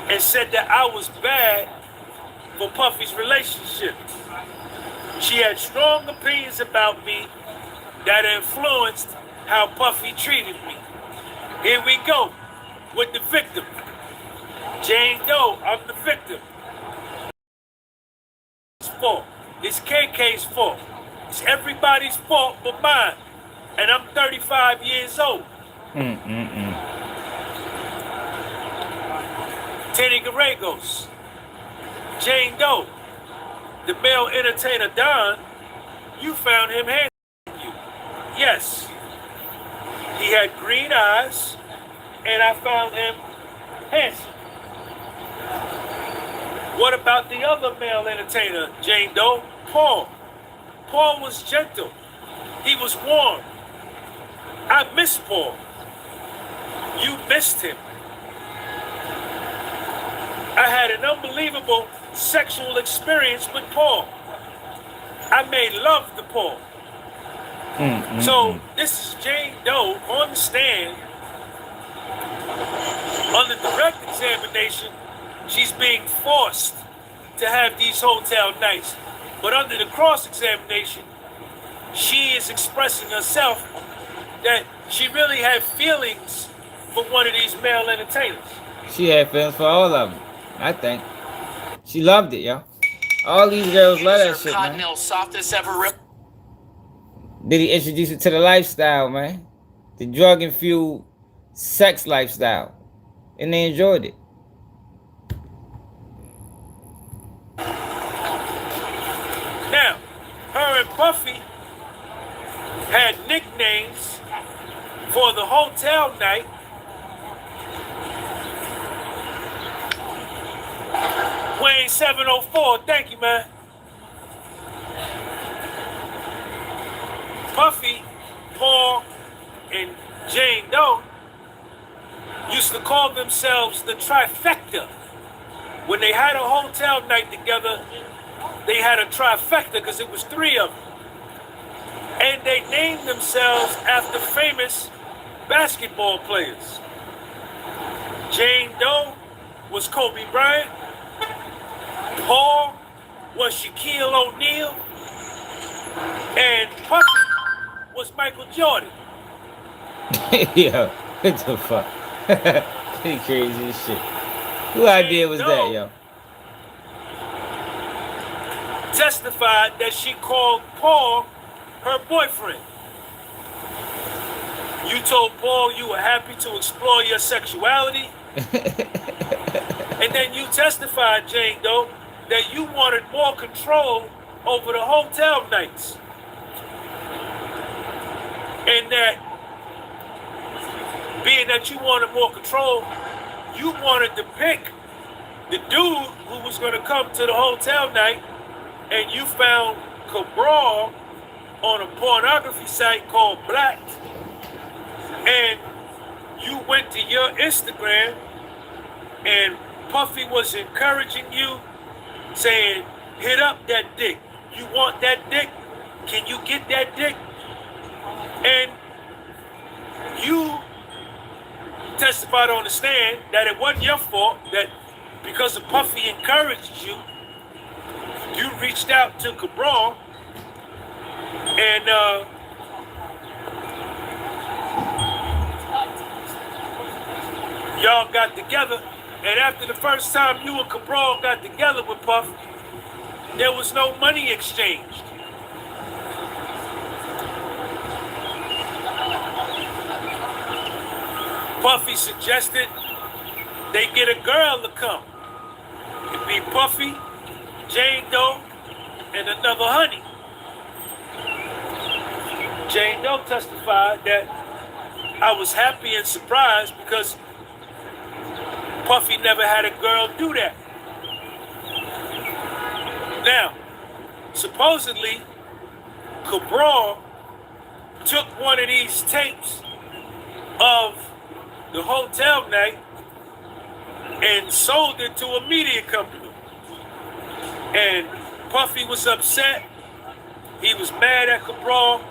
and said that I was bad for Puffy's relationship. She had strong opinions about me that influenced how Puffy treated me. Here we go with the victim. Jane Doe, I'm the victim. It's fault. It's KK's fault. It's everybody's fault but mine. And I'm 35 years old. Teddy Gallegos. Jane Doe. The male entertainer Don, you found him handsome. Yes. He had green eyes, and I found him handsome. What about the other male entertainer, Jane Doe? Paul. Paul was gentle. He was warm. I miss Paul. You missed him. I had an unbelievable sexual experience with Paul. I made love to Paul. So this is Jane Doe on the stand. On the direct examination, she's being forced to have these hotel nights. But under the cross-examination, she is expressing herself that she really had feelings for one of these male entertainers. She had feelings for all of them, I think. She loved it, yo. All these girls love that shit, man. Softest ever. Did he introduce her to the lifestyle, man? The drug-infused sex lifestyle. And they enjoyed it. Now, her and Puffy had nicknames for the hotel night. Wayne 704, thank you, man. Puffy, Paul, and Jane Doe used to call themselves the trifecta. When they had a hotel night together, they had a trifecta because it was three of them. And they named themselves after famous basketball players. Jane Doe was Kobe Bryant. Paul was Shaquille O'Neal. And Puffy was Michael Jordan. Yo, what the fuck? Pretty crazy as shit. Who idea was that, yo? Testified that she called Paul her boyfriend. You told Paul you were happy to explore your sexuality. And then you testified, Jane Doe, that you wanted more control over the hotel nights. And that, being that you wanted more control, you wanted to pick the dude who was going to come to the hotel night, and you found Cabral on a pornography site called Black, and you went to your Instagram, and Puffy was encouraging you, saying, hit up that dick. You want that dick? Can you get that dick? And you testified on the stand that it wasn't your fault, that because of Puffy encouraged you, you reached out to Cabral y'all got together, and after the first time you and Cabral got together with Puff, there was no money exchanged. Puffy suggested they get a girl to come. It'd be Puffy, Jane Doe, and another honey. Jane Doe testified that I was happy and surprised because Puffy never had a girl do that. Now, supposedly, Cabral took one of these tapes of the hotel night and sold it to a media company. And Puffy was upset. He was mad at Cabral,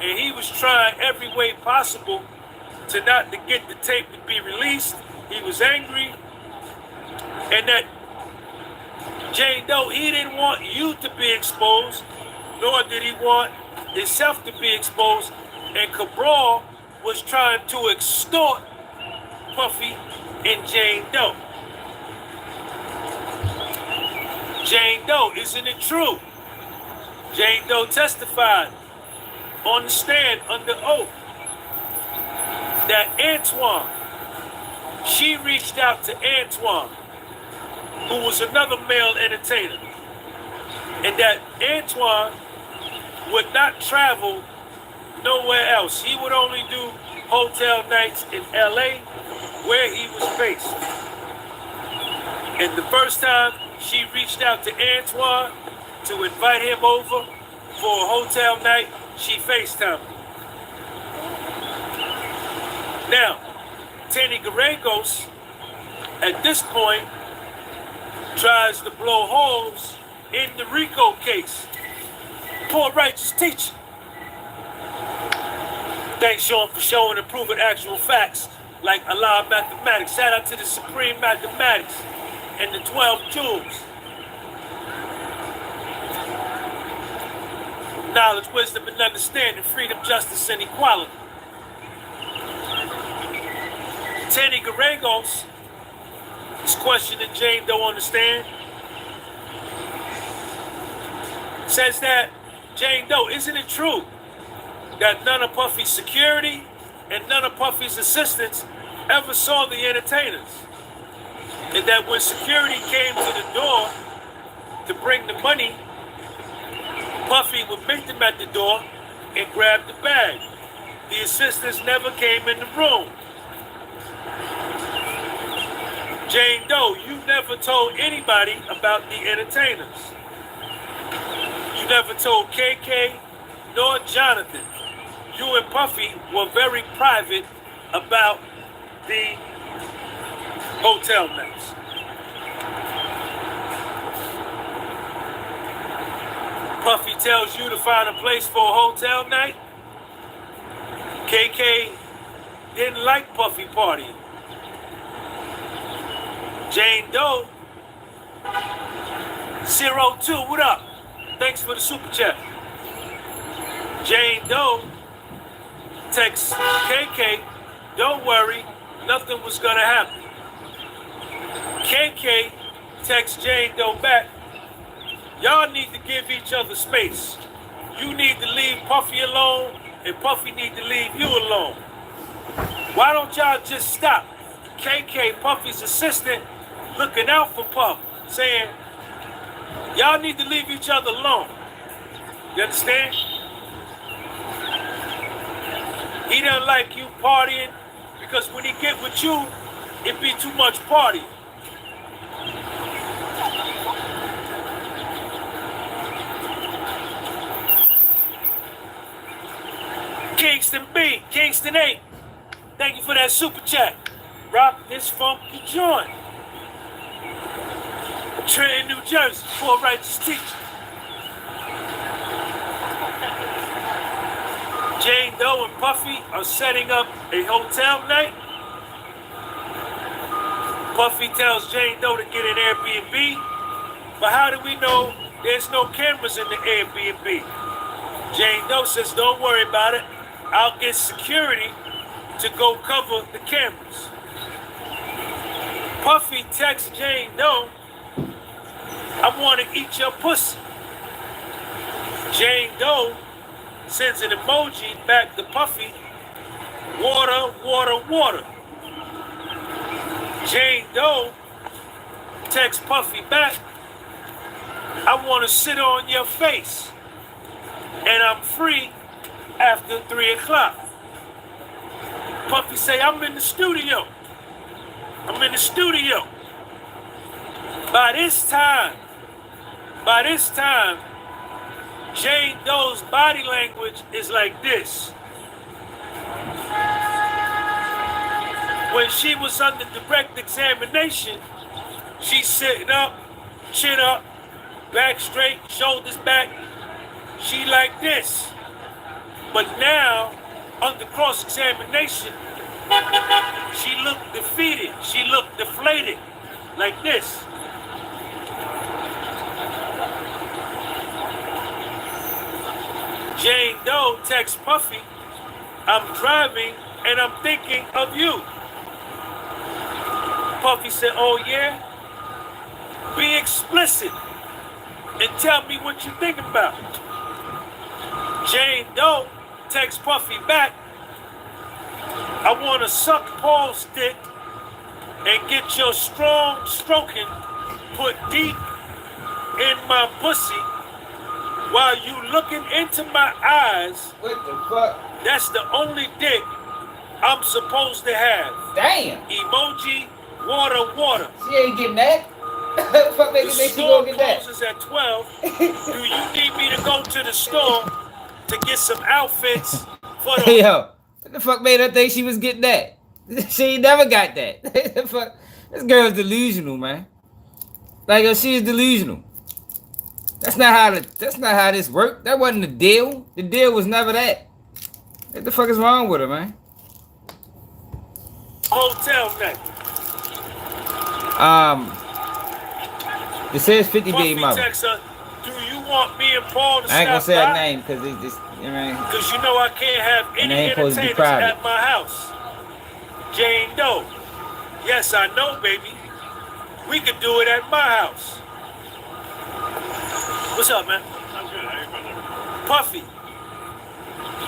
and he was trying every way possible to get the tape to be released. He was angry, and that Jane Doe, he didn't want you to be exposed, nor did he want himself to be exposed. And Cabral was trying to extort Puffy and Jane Doe. Jane Doe, isn't it true? Jane Doe testified on the stand under oath that Antoine, she reached out to Antoine, who was another male entertainer, and that Antoine would not travel nowhere else. He would only do hotel nights in LA, where he was based. And the first time she reached out to Antoine to invite him over for a hotel night, she FaceTimed him. Now, Teddy Gallegos, at this point, tries to blow holes in the RICO case. Poor righteous teacher. Thanks, Sean, for showing and proving actual facts like Allah mathematics. Shout out to the supreme mathematics and the 12 jewels. Knowledge, wisdom, and understanding, freedom, justice, and equality. Teddy Gallegos is questioning Jane Doe on the stand. Says that, Jane Doe, isn't it true that none of Puffy's security and none of Puffy's assistants ever saw the entertainers? And that when security came to the door to bring the money, Puffy would meet them at the door and grab the bag. The assistants never came in the room. Jane Doe, you never told anybody about the entertainers. You never told KK nor Jonathan. You and Puffy were very private about the hotel nights. Puffy tells you to find a place for a hotel night. KK didn't like Puffy partying. Jane Doe, 02, what up? Thanks for the super chat. Jane Doe texts KK, don't worry, nothing was gonna happen. KK texts Jane Doe back, y'all need to give each other space. You need to leave Puffy alone, and Puffy need to leave you alone. Why don't y'all just stop? KK, Puffy's assistant, looking out for Puff, saying, y'all need to leave each other alone. You understand? He doesn't like you partying because when he get with you, it be too much partying. Kingston B, Kingston 8, thank you for that super chat. Rock this funky joint. Trenton, New Jersey, poor righteous teacher. Jane Doe and Puffy are setting up a hotel night. Puffy tells Jane Doe to get an Airbnb, but how do we know there's no cameras in the Airbnb? Jane Doe says, don't worry about it. I'll get security to go cover the cameras. Puffy texts Jane Doe, I want to eat your pussy. Jane Doe sends an emoji back to Puffy, water, water, water. Jane Doe texts Puffy back, I want to sit on your face, and I'm free after 3 o'clock. Puffy say, I'm in the studio. I'm in the studio. By this time, Jane Doe's body language is like this. When she was under direct examination, she's sitting up, chin up, back straight, shoulders back. She like this. But now, under cross-examination, she looked defeated. She looked deflated, like this. Jane Doe texts Puffy, I'm driving and I'm thinking of you. Puffy said, oh yeah? Be explicit and tell me what you're thinking about. Jane Doe texts Puffy back, I want to suck Paul's dick and get your strong stroking put deep in my pussy while you looking into my eyes. What the fuck? That's the only dick I'm supposed to have. Damn. Emoji, water, water. She ain't getting that. Fuck, The they think she store gonna get that. closes at 12. Do you need me to go to the store to get some outfits for the... Yo, what the fuck made her think she was getting that? She ain't never got that. The fuck? This girl's delusional, man. Like, she is delusional. That's not how this worked. That wasn't the deal. The deal was never that. What the fuck is wrong with her, man? hotel night? It says 50 baby mother. Texts her, do you want me and Paul to I ain't gonna stop say her by? name because it's just, you know what I mean? Because you know I can't have And any they ain't supposed to be entertainers private. at my house. Jane Doe. Yes, I know, baby. We could do it at my house. What's up, man? I'm good. How you brother? Puffy.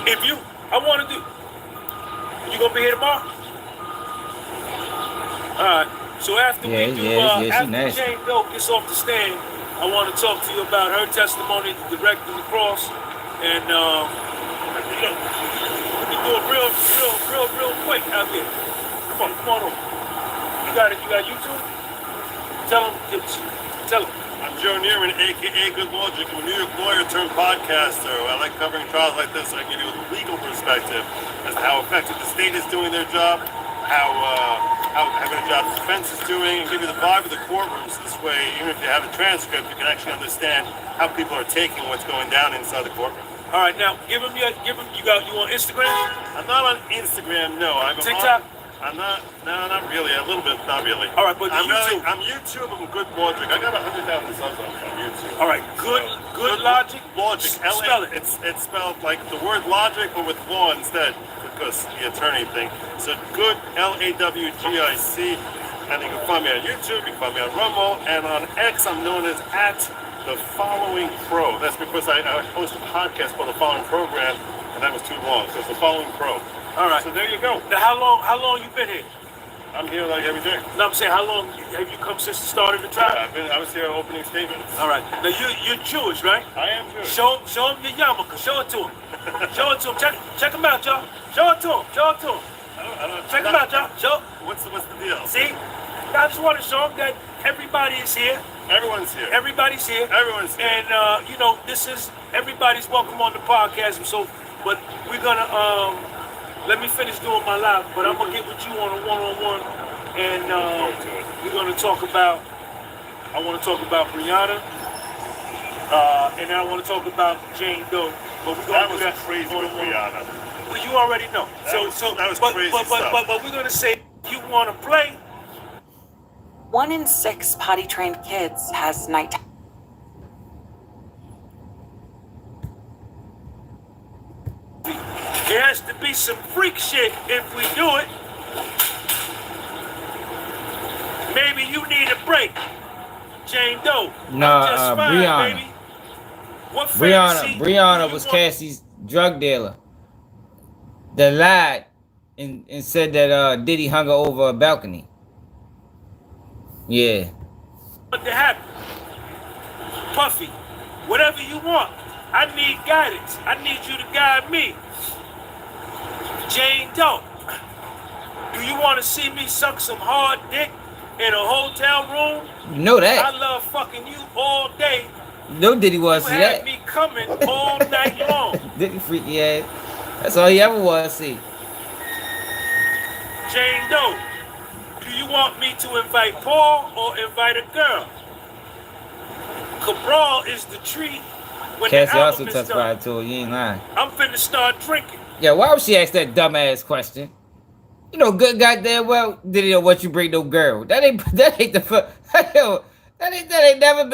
If you, I want to do. You gonna be here tomorrow? All right. So after we do, she after nasty. Jane Doe gets off the stand, I want to talk to you about her testimony directing the cross, and you know, we can do it real quick out here. Come on over. You got it. You got YouTube? Tell them. I'm Joe Neerman, a.k.a. Good Logic. I'm a New York lawyer turned podcaster. I like covering trials like this so I can give you a legal perspective as to how effective the state is doing their job, how good a job the defense is doing, and give you the vibe of the courtrooms. This way, even if you have a transcript, you can actually understand how people are taking what's going down inside the courtroom. All right, now you on Instagram? I'm not on Instagram, no. I'm TikTok? I'm not, no, not really. A little bit, not really. All right, but I'm YouTube. I'm YouTube. I'm Good Logic. I got 100,000 subs on YouTube. All right, good logic. Logic. Spell it. It's spelled like the word logic, but with law instead, because the attorney thing. So good, LAWGIC, and you can find me on YouTube. You can find me on Rumble, and on X, I'm known as @TheFollowingPro. That's because I host a podcast called The Following Program, and that was too long. So it's The Following Pro. All right. So there you go. Now, how long you been here? I'm here like every day. No, I'm saying, how long have you come since the start of the trial? I was here opening statements. All right. Now, you're Jewish, right? I am Jewish. Show him your yarmulke. Show it to him. Show it to him. Check him out, y'all. Show it to him. Check him out, y'all. Show. What's the deal? See? I just want to show him that everybody is here. Everyone's here. Everybody's here. Everyone's here. And, this is, everybody's welcome on the podcast. So, but we're going to, let me finish doing my live, but I'm going to get with you on a one-on-one, and we're going to talk about, I want to talk about Brianna, and then I want to talk about Jane Doe. But we're going to do that crazy with Brianna. Well, you already know. That was crazy stuff. But we're going to say, you want to play? 1 in 6 potty-trained kids has nighttime. It has to be some freak shit if we do it. Maybe you need a break, Jane Doe. Nah, I'm just fine, Brianna. baby. What fantasy Brianna do was you want? Cassie's drug dealer that lied and said that Diddy hung her over a balcony. Yeah. What to happen? Puffy, whatever you want. I need guidance. I need you to guide me. Jane Doe, do you want to see me suck some hard dick in a hotel room? You know that. I love fucking you all day. No Diddy want to see You had that. me coming all night long. Diddy freaky ass. That's all he ever want to see. Jane Doe, do you want me to invite Paul or invite a girl? Cabral is the treat when Cassie the also album is testified done. to her. You ain't lying. I'm finna start drinking. Yeah, why would she ask that dumbass question? You know, good goddamn well, Diddy don't want you bring no girl. That ain't the that ain't never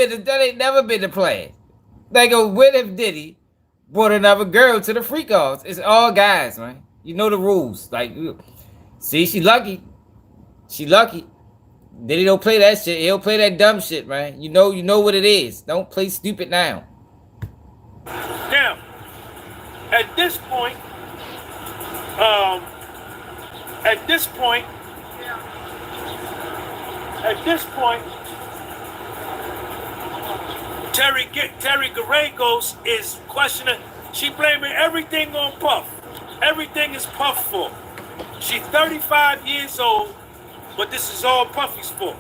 been the plan. Like, what if Diddy brought another girl to the freak offs? It's all guys, man. You know the rules. Like, see, she lucky. She lucky. Diddy don't play that shit. He'll play that dumb shit, man. You know what it is. Don't play stupid now. Now, at this point, Terry Gallegos is questioning. She blaming everything on Puff. Everything is Puff fault. She's 35 years old, but this is all Puffy's fault.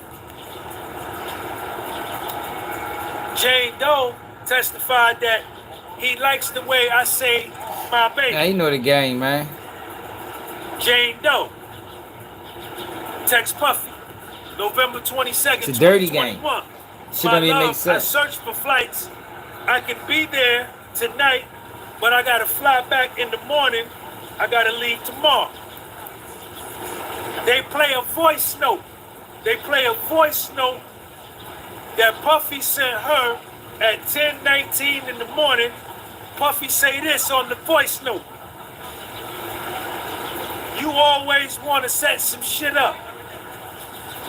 Jane Doe testified that he likes the way I say my baby. Now you know the game, man. Jane Doe. Text Puffy. November 22nd, It's a dirty 2021. game. Shit don't even make I sense. searched for flights. I can be there tonight, but I gotta fly back in the morning. I gotta leave tomorrow. They play a voice note. That Puffy sent her at 10:19 in the morning. Puffy say this on the voice note. You always want to set some shit up.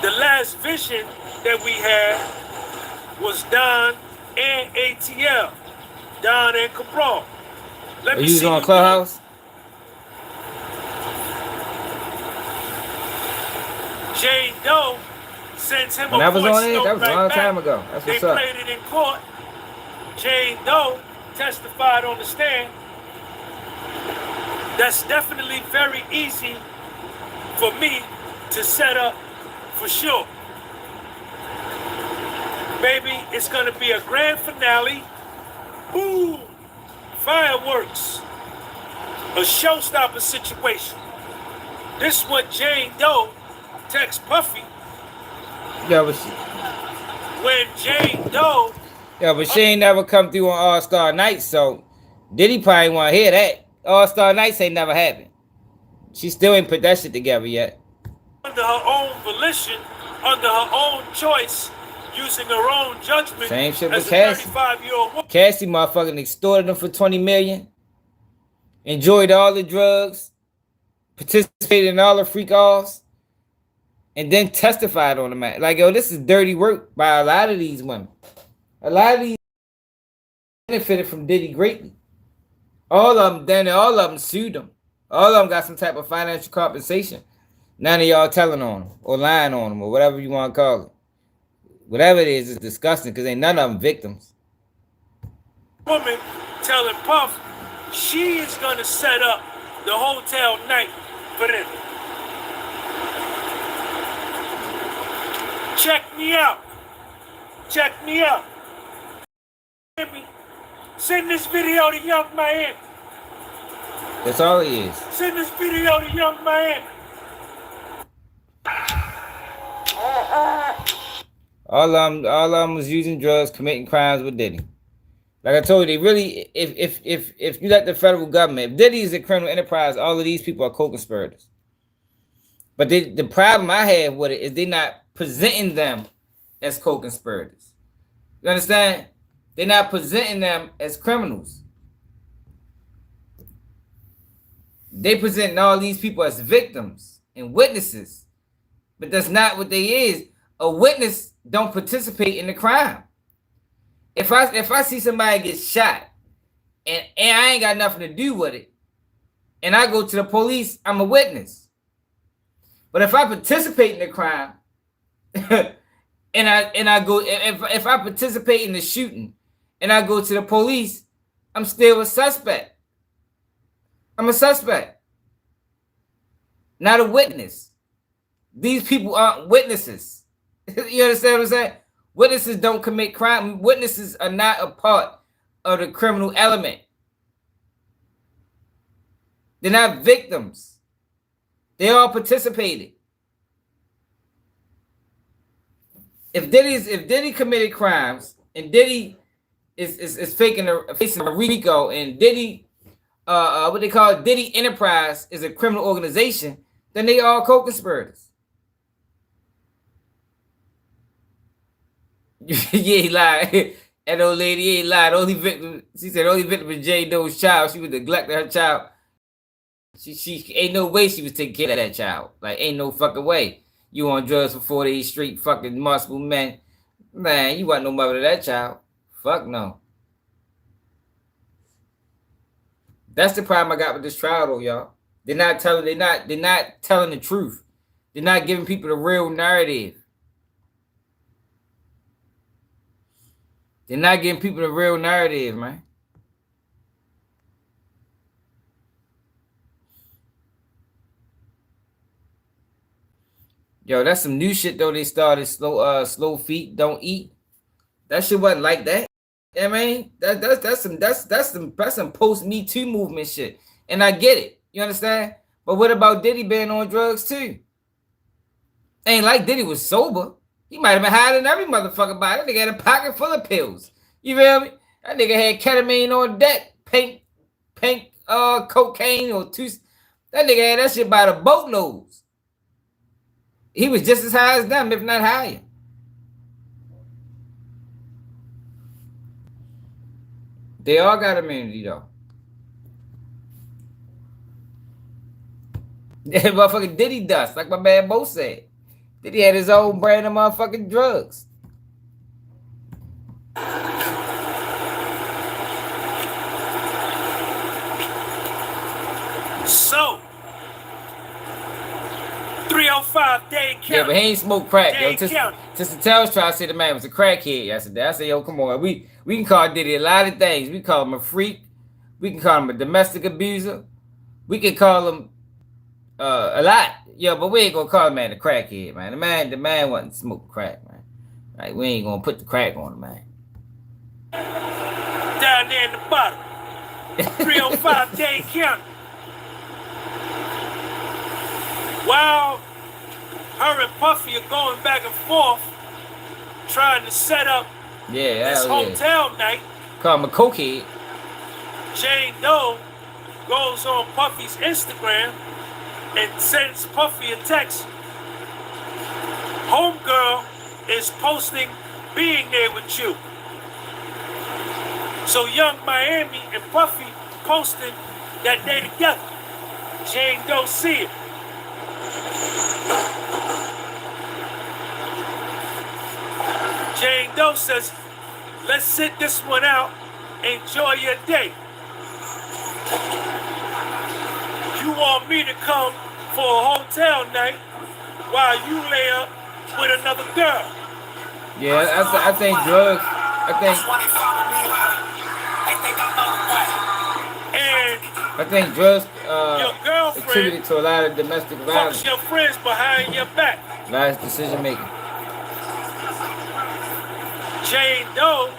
The last vision that we had was Don and ATL. Don and Cabral. Let Are me you see on you Clubhouse? Jane Doe sends him When a I was voice on it, note that was a right long back. time ago. That's They what's up. played it in court. Jane Doe testified on the stand. That's definitely very easy for me to set up for sure. Baby, it's gonna be a grand finale. Boom! Fireworks. A showstopper situation. This is what Jane Doe texts Puffy Yeah, when Jane Doe. but she ain't never come through on All-Star Nights, so Diddy probably want to hear that. All-Star Nights ain't never happened. She still ain't put that shit together yet. Under her own volition, under her own choice, using her own judgment. Same shit as with a Cassie. 35-year-old woman. Cassie motherfucking extorted them for $20 million. Enjoyed all the drugs. Participated in all the freak offs. And then testified on the matter. Like, yo, this is dirty work by a lot of these women. A lot of these benefited from Diddy greatly. All of them sued him. All of them got some type of financial compensation. None of y'all telling on them or lying on them or whatever you want to call it. Whatever it is, it's disgusting because ain't none of them victims. Woman telling Puff she is going to set up the hotel night for them. Check me out. Send this video to Young Miami. That's all it is. Send this video to Young Miami. All of them was using drugs, committing crimes with Diddy. Like I told you, they really, if you let the federal government, if Diddy is a criminal enterprise, all of these people are co-conspirators. But the problem I have with it is they're not presenting them as co-conspirators. You understand? They're not presenting them as criminals. They presenting all these people as victims and witnesses. But that's not what they is. a witness don't participate in the crime. If I see somebody get shot and I ain't got nothing to do with it, and I go to the police, I'm a witness. But if I participate in the crime, and I go, if I participate in the shooting and I go to the police, I'm still a suspect. I'm a suspect, not a witness. These people aren't witnesses. You understand what I'm saying? Witnesses don't commit crime. Witnesses are not a part of the criminal element. They're not victims. They all participated. If Diddy committed crimes and Diddy is facing a RICO and Diddy what they call Diddy Enterprise is a criminal organization, then they all co-conspirators. Yeah, he lied. That old lady ain't lied. Only victim, she said, only victim is Jane Doe's child. She was neglecting her child. She ain't no way she was taking care of that child. Like, ain't no fucking way. You on drugs for 4 days straight, fucking multiple men. Man, you wasn't no mother to that child. Fuck no. That's the problem I got with this trial, though, y'all. They're not telling the truth. They're not giving people the real narrative. They're not giving people the real narrative, man. Yo, that's some new shit though. They started slow feet, don't eat. That shit wasn't like that. I mean, that's some post Me Too movement shit. And I get it. You understand? But what about Diddy being on drugs too? Ain't like Diddy was sober. He might have been higher than every motherfucker body. That nigga had a pocket full of pills. You feel me? That nigga had ketamine on deck, pink cocaine or two. That nigga had that shit by the boatloads. He was just as high as them, if not higher. They all got immunity, though. Yeah, motherfucking Diddy dust, like my man Bo said. Diddy had his own brand of motherfucking drugs. So, 305 Dade County. Yeah, but he ain't smoked crack, Dade yo. County. Sister Tell's trying to say the man was a crackhead yesterday. I said, yo, come on. We can call Diddy a lot of things. We call him a freak. We can call him a domestic abuser. We can call him a lot. Yo, but we ain't gonna call the man a crackhead, man. The man wasn't smoking crack, man. Like, we ain't gonna put the crack on the man. Down there in the bottom. 305 Dade County. While her and Puffy are going back and forth, trying to set up this hotel night. Call him a cokehead. Jane Doe goes on Puffy's Instagram and sends Puffy a text. Homegirl is posting being there with you. So Young Miami and Puffy posted that they together. Jane Doe see it. Jane Doe says, let's sit this one out. Enjoy your day. You want me to come for a hotel night while you lay up with another girl? Yeah, I think drugs. I think drugs your girlfriend attributed to a lot of domestic violence. Fucks your friends behind your back. Last decision making. Jane Doe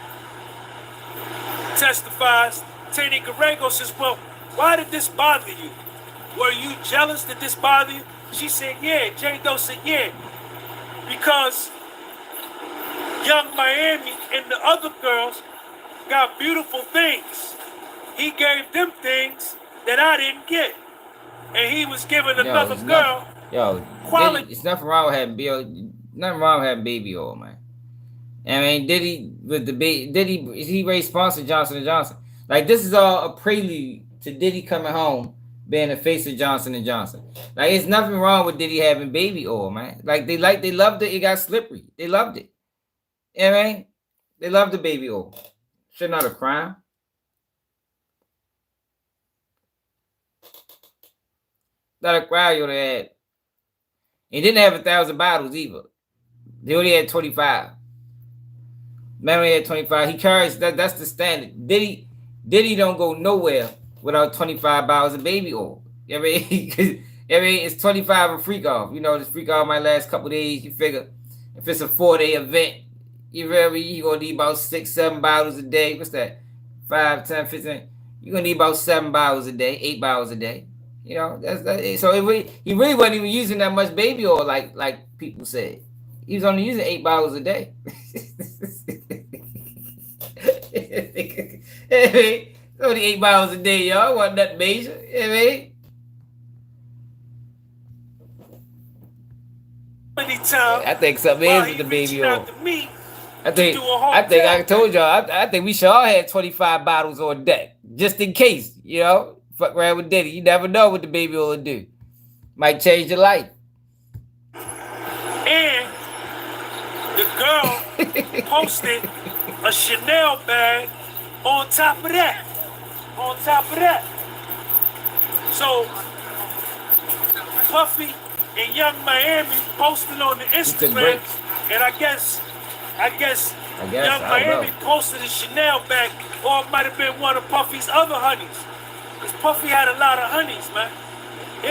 testifies. Teddy Garego says, well, why did this bother you? Were you jealous that this bothered you? She said, yeah. Jane Doe said, yeah. Because Young Miami and the other girls got beautiful things. He gave them things that I didn't get. And he was giving another girl quality. It's nothing wrong with having baby oil, man. I mean, Diddy with the baby, he raised sponsor Johnson & Johnson. Like, this is all a prelude to Diddy coming home being the face of Johnson & Johnson. Like, it's nothing wrong with Diddy having baby oil, man. Like, they loved it. It got slippery. They loved it. You know what I mean? They loved the baby oil. Shit not a crime. Not a crime you had. He didn't have 1,000 bottles either. They only had 25. Man only had 25. He carries that's the standard. Diddy don't go nowhere without 25 bottles of baby oil. You know what I mean? It's 25 a freak off. You know, this freak off might last a couple days. You figure if it's a 4-day event, you gonna need about 6-7 bottles a day. What's that? 5, 10, 15. You're gonna need about 7 bottles a day, 8 bottles a day. You know, so he really wasn't even using that much baby oil like people said. He was only using 8 bottles a day. It's only 8 bottles a day, y'all. Wasn't that major? You know what I mean? I think something is with the baby oil. I think I told y'all. I think we should all have 25 bottles on deck, just in case. You know. Fuck around with Diddy. You never know what the baby oil will do. Might change your life. And the girl posted a Chanel bag on top of that. So Puffy and Young Miami posted on the Instagram, and I guess Young Miami posted a Chanel bag, or it might have been one of Puffy's other honeys. Because Puffy had a lot of honeys, man.